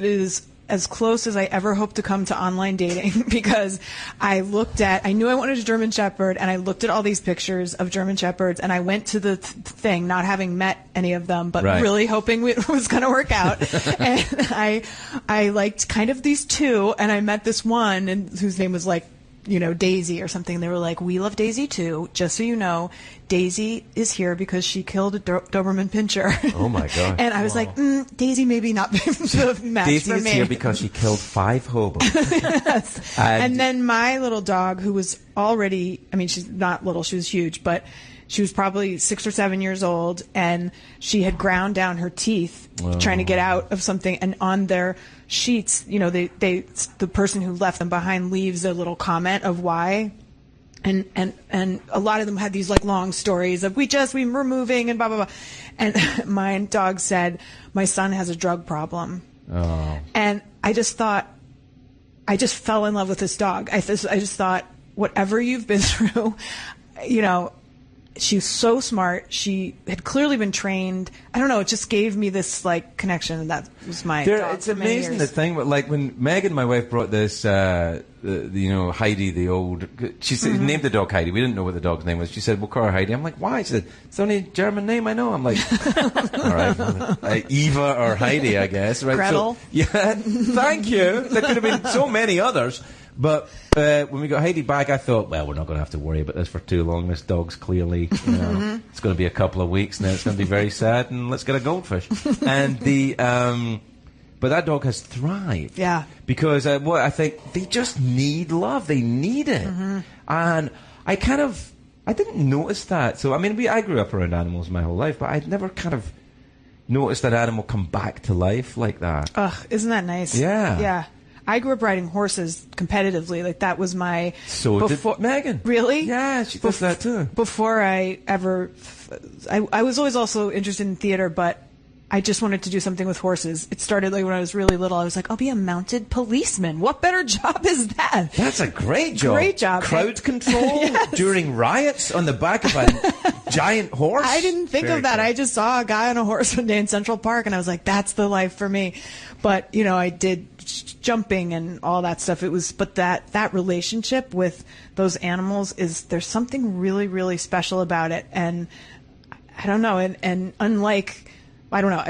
is as close as I ever hoped to come to online dating because I knew I wanted a German Shepherd, and I looked at all these pictures of German Shepherds, and I went to the thing not having met any of them, but really hoping it was going to work out. And I liked kind of these two, and I met this one and whose name was like, Daisy or something. They were like, we love Daisy too. Just so you know, Daisy is here because she killed a Doberman Pinscher.
Oh my God.
And I was like, Daisy maybe not the match
Daisy
for
is
me.
here because she killed 5 hobos.
Yes. And then my little dog, who was already, she's not little, she was huge, but she was probably 6 or 7 years old, and she had ground down her teeth trying to get out of something. And on their sheets, the person who left them behind leaves a little comment of why. And a lot of them had these like long stories of we were moving and blah blah blah. And my dog said, my son has a drug problem. Oh. And I just fell in love with this dog. I just thought, whatever you've been through, she was so smart. She had clearly been trained. I don't know. It just gave me this like connection, and that was my dog.
It's amazing the thing, like when Megan, my wife, brought this, Heidi, the old. She said, named the dog Heidi. We didn't know what the dog's name was. She said, "We'll call her Heidi." I'm like, "Why?" She said, "It's the only German name I know." I'm like, "All right, Eva or Heidi, I guess." Right?
Gretel.
So, yeah. Thank you. There could have been so many others. But when we got Heidi back, I thought, well, we're not going to have to worry about this for too long. This dog's clearly, it's going to be a couple of weeks, and then it's going to be very sad, and let's get a goldfish. And but that dog has thrived.
Yeah.
Because I think they just need love. They need it. And I didn't notice that. So, I grew up around animals my whole life, but I'd never kind of noticed an animal come back to life like that.
Ugh, isn't that nice?
Yeah.
Yeah. I grew up riding horses competitively. Like that was my.
So did Megan.
Really?
Yeah, she does that too.
Before I ever, I was always also interested in theater, but I just wanted to do something with horses. It started like when I was really little. I was like, I'll be a mounted policeman. What better job is that?
That's a great job.
Great job.
Crowd control during riots on the back of a giant horse.
I didn't think
Very
of that.
cool.
I just saw a guy on a horse one day in Central Park, and I was like, that's the life for me. But, you know, I did jumping and all that stuff. It was, but that relationship with those animals there's something really, really special about it. And I don't know. And unlike, I don't know.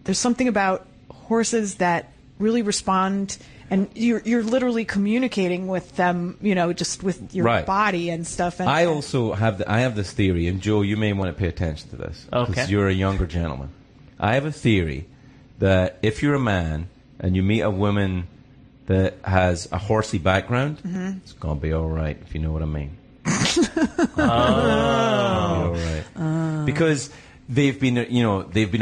There's something about horses that really respond, and you're literally communicating with them, you know, just with your body and stuff. And
I also have this theory, and Joe, you may want to pay attention to this because you're a younger gentleman. I have a theory that if you're a man and you meet a woman that has a horsey background, it's gonna be all right, if you know what I mean. All right. Because they've been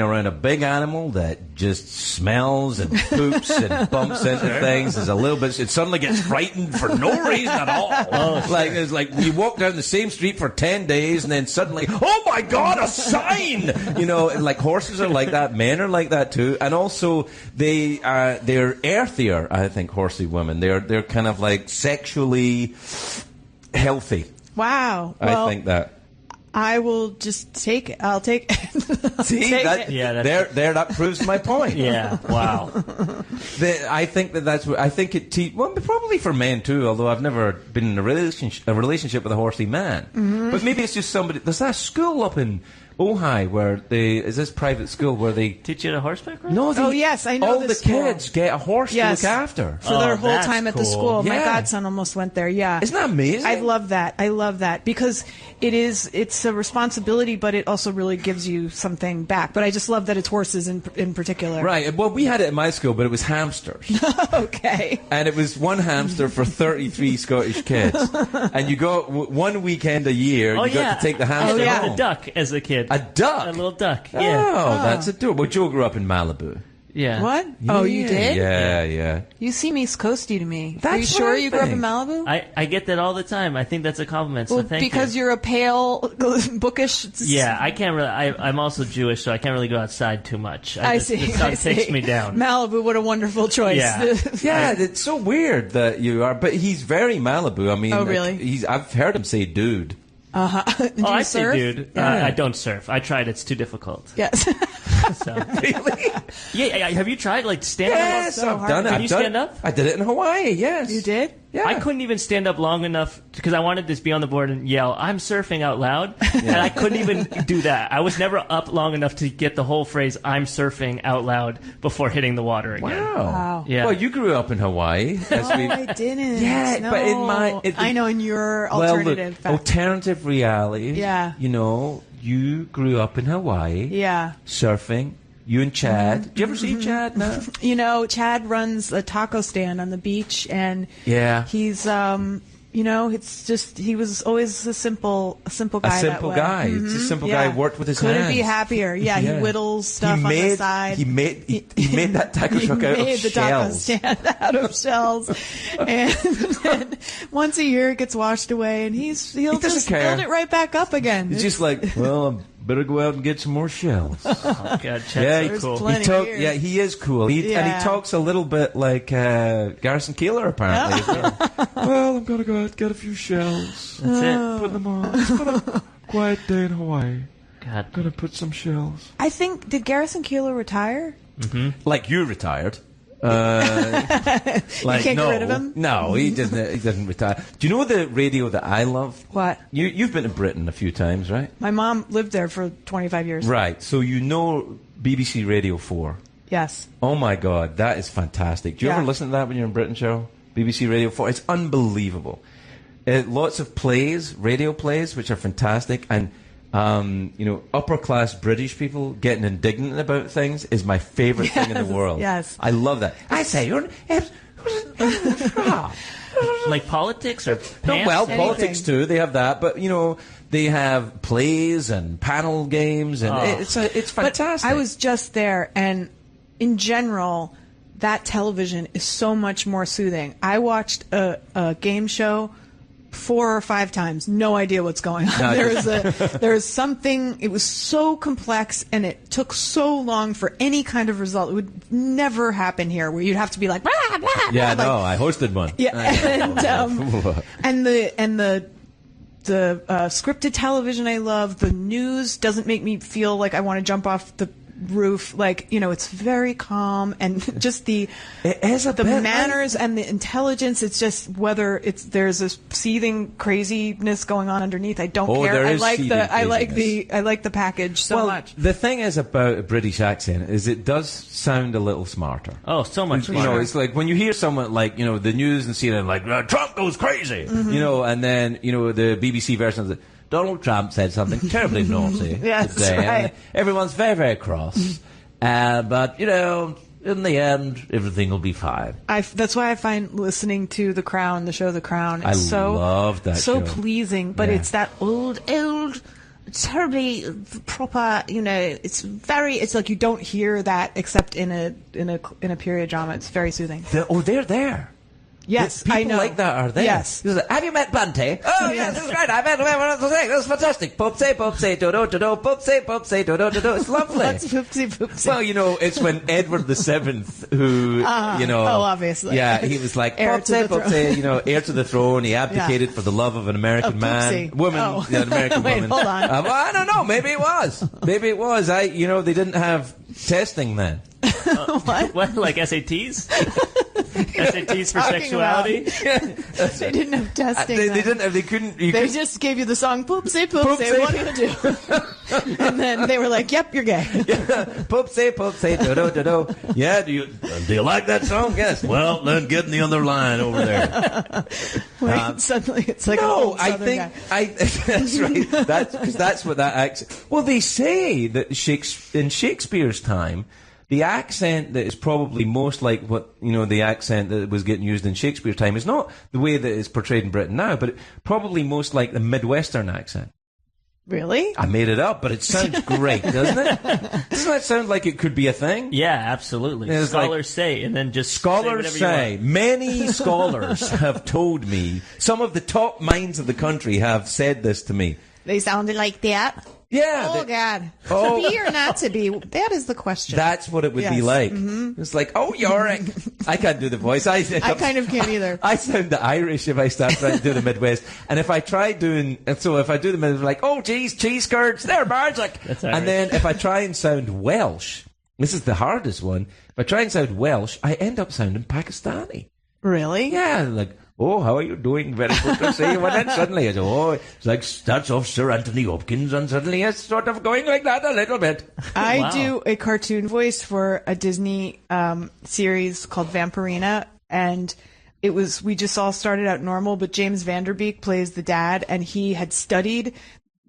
around a big animal that just smells and poops and bumps into things. There's a little bit. It suddenly gets frightened for no reason at all. It's like you walk down the same street for 10 days and then suddenly, oh my God, a sign! You know, like horses are like that. Men are like that too. And also they're earthier. I think horsey women. They're kind of like sexually healthy.
Wow.
I think that.
I will just take it. I'll take it.
See, that proves my point.
Yeah, wow.
I think that's what I think it. Well, probably for men too. Although I've never been in a relationship with a horsey man. Mm-hmm. But maybe it's just somebody. There's that school up in Ojai where is this private school where they
teach you to horseback ride?
No,
yes, I know.
All
this
the kids get a horse to look after
for their whole time at the school.
Yeah.
My godson almost went there. Yeah,
isn't that amazing?
I love that because it's a responsibility, but it also really gives you something back. But I just love that it's horses in particular.
Right. Well, we had it at my school, but it was hamsters.
Okay.
And it was one hamster for 33 Scottish kids, and you go one weekend a year. You got to take the hamster home.
A duck as a kid.
A duck?
A little duck, yeah.
Oh, that's adorable. Well, Joe grew up in Malibu.
Yeah.
What?
Yeah.
Oh, you did?
Yeah.
You seem East Coasty to me.
That's
Are you sure you grew up in
think.
Malibu?
I get that all the time. I think that's a compliment, so thank you.
Because you're a pale, bookish...
Yeah, I can't really... I'm also Jewish, so I can't really go outside too much.
I see.
The sun takes me down.
Malibu, what a wonderful choice.
Yeah.
Yeah, it's so weird that you are... But he's very Malibu. I mean...
Oh, really?
I've heard him say dude.
Uh-huh. Do
I
you surf?
say dude.
Yeah.
I don't surf. I tried. It's too difficult.
Yes.
So.
Really?
Yeah. Have you tried standing up?
Yes, I've done it.
Can you stand up?
I did it in Hawaii. Yes.
You did?
Yeah.
I couldn't even stand up long enough because I wanted to be on the board and yell, "I'm surfing" out loud, and I couldn't even do that. I was never up long enough to get the whole phrase "I'm surfing" out loud before hitting the water again.
Wow.
Yeah.
Well, you grew up in Hawaii.
I didn't.
Yeah,
no.
but
I know in your alternative.
Alternative reality.
Yeah.
You know, you grew up in Hawaii.
Yeah.
Surfing. You and Chad. Do you ever see Chad now?
You know, Chad runs a taco stand on the beach, and he's it's just he was always a simple guy.
A simple guy.
Mm-hmm.
It's a simple guy who worked with his hands.
Couldn't be happier. Yeah, he whittles stuff on the side.
He made that taco truck out of
made the taco stand out of shells, and then once a year it gets washed away, and he'll just build it right back up again.
He's just like, well, better go out and get some more shells.
Oh, God,
Chad's
cool.
He is cool. And he talks a little bit like Garrison Keillor, apparently. As well. Well, I'm going to go out and get a few shells.
That's it.
Put them on. It's been a quiet day in Hawaii.
God.
I'm going to put some shells.
I think, did Garrison Keillor retire?
Mm-hmm.
Like you retired.
You can't get rid of him?
No, he doesn't retire. Do you know the radio that I love?
What?
You've been to Britain a few times, right?
My mom lived there for 25 years.
Right. So you know BBC Radio 4.
Yes.
Oh my God, that is fantastic. Do you ever listen to that when you're in Britain, Cheryl? BBC Radio 4. It's unbelievable. Lots of plays, radio plays, which are fantastic, and upper class British people getting indignant about things is my favorite thing in the world.
Yes.
I love that. I say you're
like politics or pants?
Politics too. They have that, but they have plays and panel games, and it's fantastic.
But I was just there, and in general, that television is so much more soothing. I watched a game show 4 or 5 times, no idea what's going on. There was something, it was so complex and it took so long for any kind of result. It would never happen here where you'd have to be like, blah, blah, blah.
Yeah,
like,
no, I hosted one.
Yeah, and the scripted television I love. The news doesn't make me feel like I want to jump off the roof. Like, it's very calm, and just the manners and the intelligence. It's just whether there's this seething craziness going on underneath. I don't care. I like the package so much.
The thing is about a British accent is it does sound a little smarter.
Oh, so much smarter.
It's like when you hear someone like, the news and CNN like, Trump goes crazy, and then, the BBC version of it, Donald Trump said something terribly naughty today.
Right.
And everyone's very, very cross. But, in the end, everything will be fine.
That's why I find listening to The Crown, the show The Crown, it's
I love that
so
show.
Pleasing, but it's that old, terribly proper, it's like you don't hear that except in a period drama. It's very soothing.
They're there.
Yes,
people
I know.
like that, are they?
Yes.
Have you met Bunty? Oh, yes, this is great. I met him. This is fantastic. Poopsie, do-do, poopsie, do-do. It's lovely.
What's poopsie?
Well, it's when Edward VII, who,
Oh, obviously.
Yeah, he was like,
heir to the
throne. Heir to the throne. He abdicated for the love of an American
woman.
An American
Wait,
woman.
hold on.
I don't know. Maybe it was. They didn't have testing then.
What? Like SATs? SATs for sexuality?
They didn't have testing.
They didn't have. They couldn't.
They just gave you the song "Poopsie." What do you do? And then they were like, "Yep, you're gay."
Poopsie, do. Yeah. Do you like that song? Yes. Well, then get in the other line over there.
Suddenly it's like
no.
I think
that's right. That's what that accent. Well, they say that in Shakespeare's time, the accent that is probably most like what, the accent that was getting used in Shakespeare's time is not the way that it's portrayed in Britain now, but probably most like the Midwestern accent.
Really?
I made it up, but it sounds great, doesn't it? Doesn't that sound like it could be a thing?
Yeah, absolutely. Scholars say, and then just
scholars say. Many scholars have told me. Some of the top minds of the country have said this to me.
They sounded like that.
Yeah.
Oh, God. To be or not to be? That is the question.
That's what it would be like. Mm-hmm. It's like, oh, Yorick. I can't do the voice. I
kind of can't either.
I sound Irish if I start trying to do the Midwest. And if I try doing, if I do the Midwest, like, oh, geez, cheese curds, they're magic.
That's
and then if I try and sound Welsh, this is the hardest one. If I try and sound Welsh, I end up sounding Pakistani.
Really?
Yeah, like, oh, how are you doing? Very good to see you. And then suddenly it's, it's like starts off Sir Anthony Hopkins and suddenly it's sort of going like that a little bit.
I do a cartoon voice for a Disney series called Vampirina, and we just all started out normal, but James Vanderbeek plays the dad, and he had studied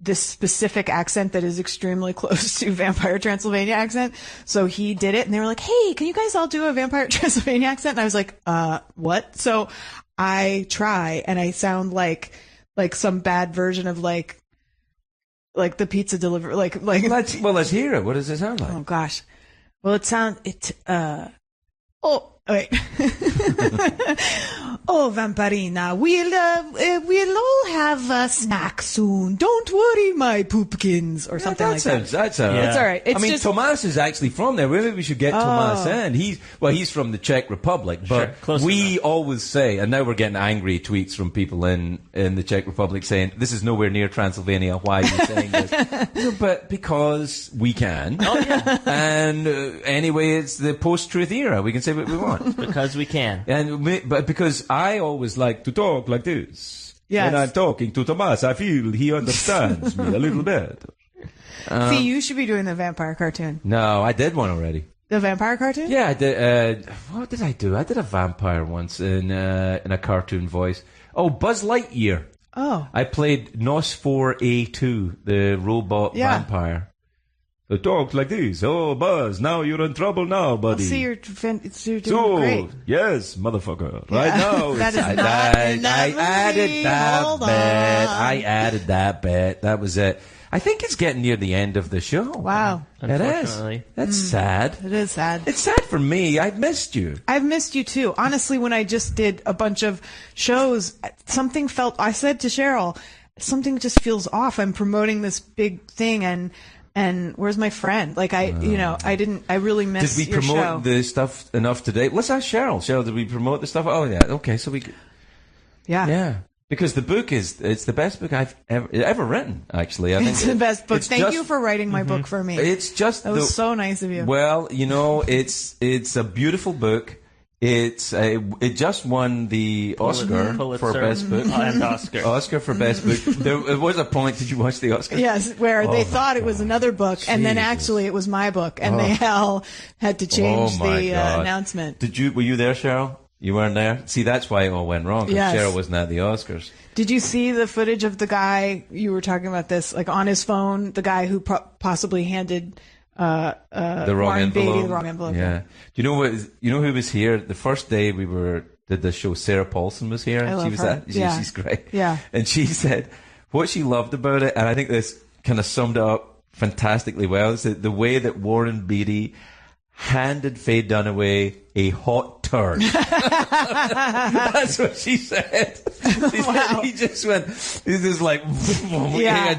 this specific accent that is extremely close to Vampire Transylvania accent. So he did it, and they were like, hey, can you guys all do a Vampire Transylvania accent? And I was like, what? So I try, and I sound like some bad version of like the pizza delivery, like.
Let's hear it. What does it sound like?
Oh gosh. Well, wait. Oh, Vampirina, we'll all have a snack soon. Don't worry, my poopkins, or something like that.
That's all right.
It's all right.
It's Tomas is actually from there. Maybe we should get Tomas in. He's from the Czech Republic, but we always say, and now we're getting angry tweets from people in the Czech Republic saying, this is nowhere near Transylvania. Why are you saying this? But because we can.
Oh, yeah.
And anyway, it's the post-truth era. We can say what we want.
Because we can.
But because I always like to talk like this.
Yes.
When I'm talking to Tomas, I feel he understands me a little bit.
See, you should be doing the vampire cartoon.
No, I did one already.
The vampire cartoon?
Yeah, I did. What did I do? I did a vampire once in a cartoon voice. Oh, Buzz Lightyear.
Oh.
I played NOS4A2, the robot vampire. It talks like this. Oh, Buzz, now you're in trouble now, buddy.
See, you're doing great.
Yes, motherfucker.
Yeah.
Right now.
That is not in that
I
movie.
added that
Hold
bit.
on.
I added that bit. That was it. I think it's getting near the end of the show.
Wow.
It is. That's sad.
It is sad.
It's sad for me. I've missed you.
I've missed you too. Honestly, when I just did a bunch of shows, something felt, I said to Cheryl, something just feels off. I'm promoting this big thing and where's my friend? Like I really missed
your show. Did we
your
promote
show.
the stuff enough today? Let's ask Cheryl. Cheryl, did we promote the stuff? Oh yeah. Okay. So we.
Yeah.
Yeah. Because the book it's the best book I've ever written, actually. I think
it's the best book. Thank you for writing my book for me.
It's just
that was so nice of you.
Well, it's a beautiful book. It just won the Oscar for best book
and Oscar
for best book. There was a point. Did you watch the Oscar?
Yes, where they thought it was another book, and then actually it was my book, and they had to change the announcement.
Were you there, Cheryl? You weren't there? See, that's why it all went wrong, because Cheryl wasn't at the Oscars.
Did you see the footage of the guy, you were talking about this, like on his phone, the guy who possibly handed
the wrong envelope?
The wrong envelope.
Yeah. Do you know who was here? The first day we did the show, Sarah Paulson was here.
I love
she was
her.
She's great.
Yeah.
And she said what she loved about it, and I think this kind of summed it up fantastically well, is that the way that Warren Beatty handed Faye Dunaway a hot turd. That's what she said. He just went, he's just like,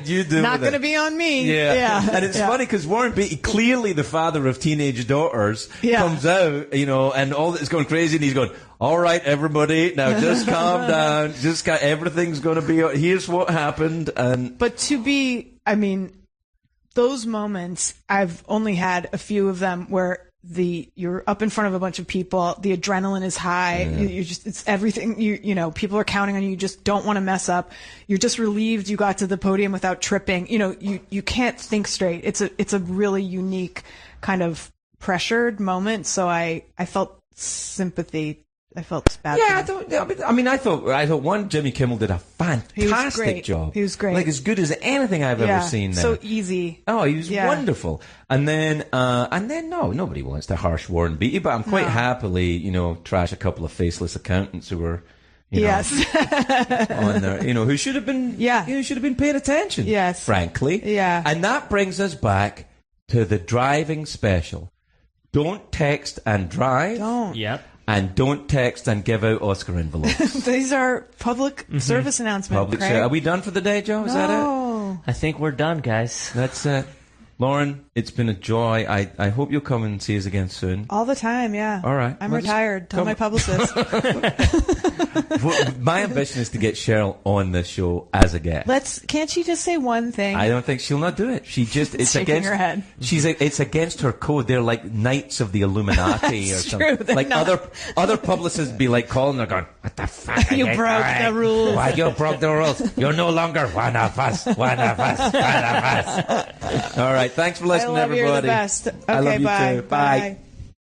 you do
not going to be on me.
Yeah. And it's funny because Warren Beatty, clearly the father of teenage daughters, comes out, and all that's going crazy, and he's going, all right, everybody, now just calm down. Everything's going to be, here's what happened.
But those moments, I've only had a few of them where you're up in front of a bunch of people, the adrenaline is high, it's everything, people are counting on you, you just don't want to mess up, you're just relieved you got to the podium without tripping, you can't think straight. It's a really unique kind of pressured moment, so I felt sympathy. I felt bad.
Yeah, I thought one, Jimmy Kimmel did a fantastic job.
He was great.
Like as good as anything I've ever seen there.
So easy.
Oh, he was wonderful. And then no, nobody wants to harsh Warren Beatty, but I'm quite happily, trash a couple of faceless accountants who were on there, who should have been should have been paying attention.
Yes.
Frankly.
Yeah.
And that brings us back to the driving special. Don't text and drive.
Don't.
Yep.
And don't text and give out Oscar envelopes.
These are public service announcements.
Are we done for the day, Joe? Is that it?
I think we're done, guys.
That's it. Lauren, it's been a joy. I hope you'll come and see us again soon.
All the time, yeah.
All right.
I'm retired. Tell my publicist.
My ambition is to get Cheryl on this show as a guest.
Can't she just say one thing?
I don't think she'll not do it. She just, it's
shaking her head.
It's against her code. They're like knights of the Illuminati or something.
True,
like other publicists be like calling her going, what the fuck?
You broke the rules.
Why you broke the rules? You're no longer one of us. One of us. One of us. All right. Thanks for listening, everybody.
You're the best. Okay,
I love you
bye.
too. Bye.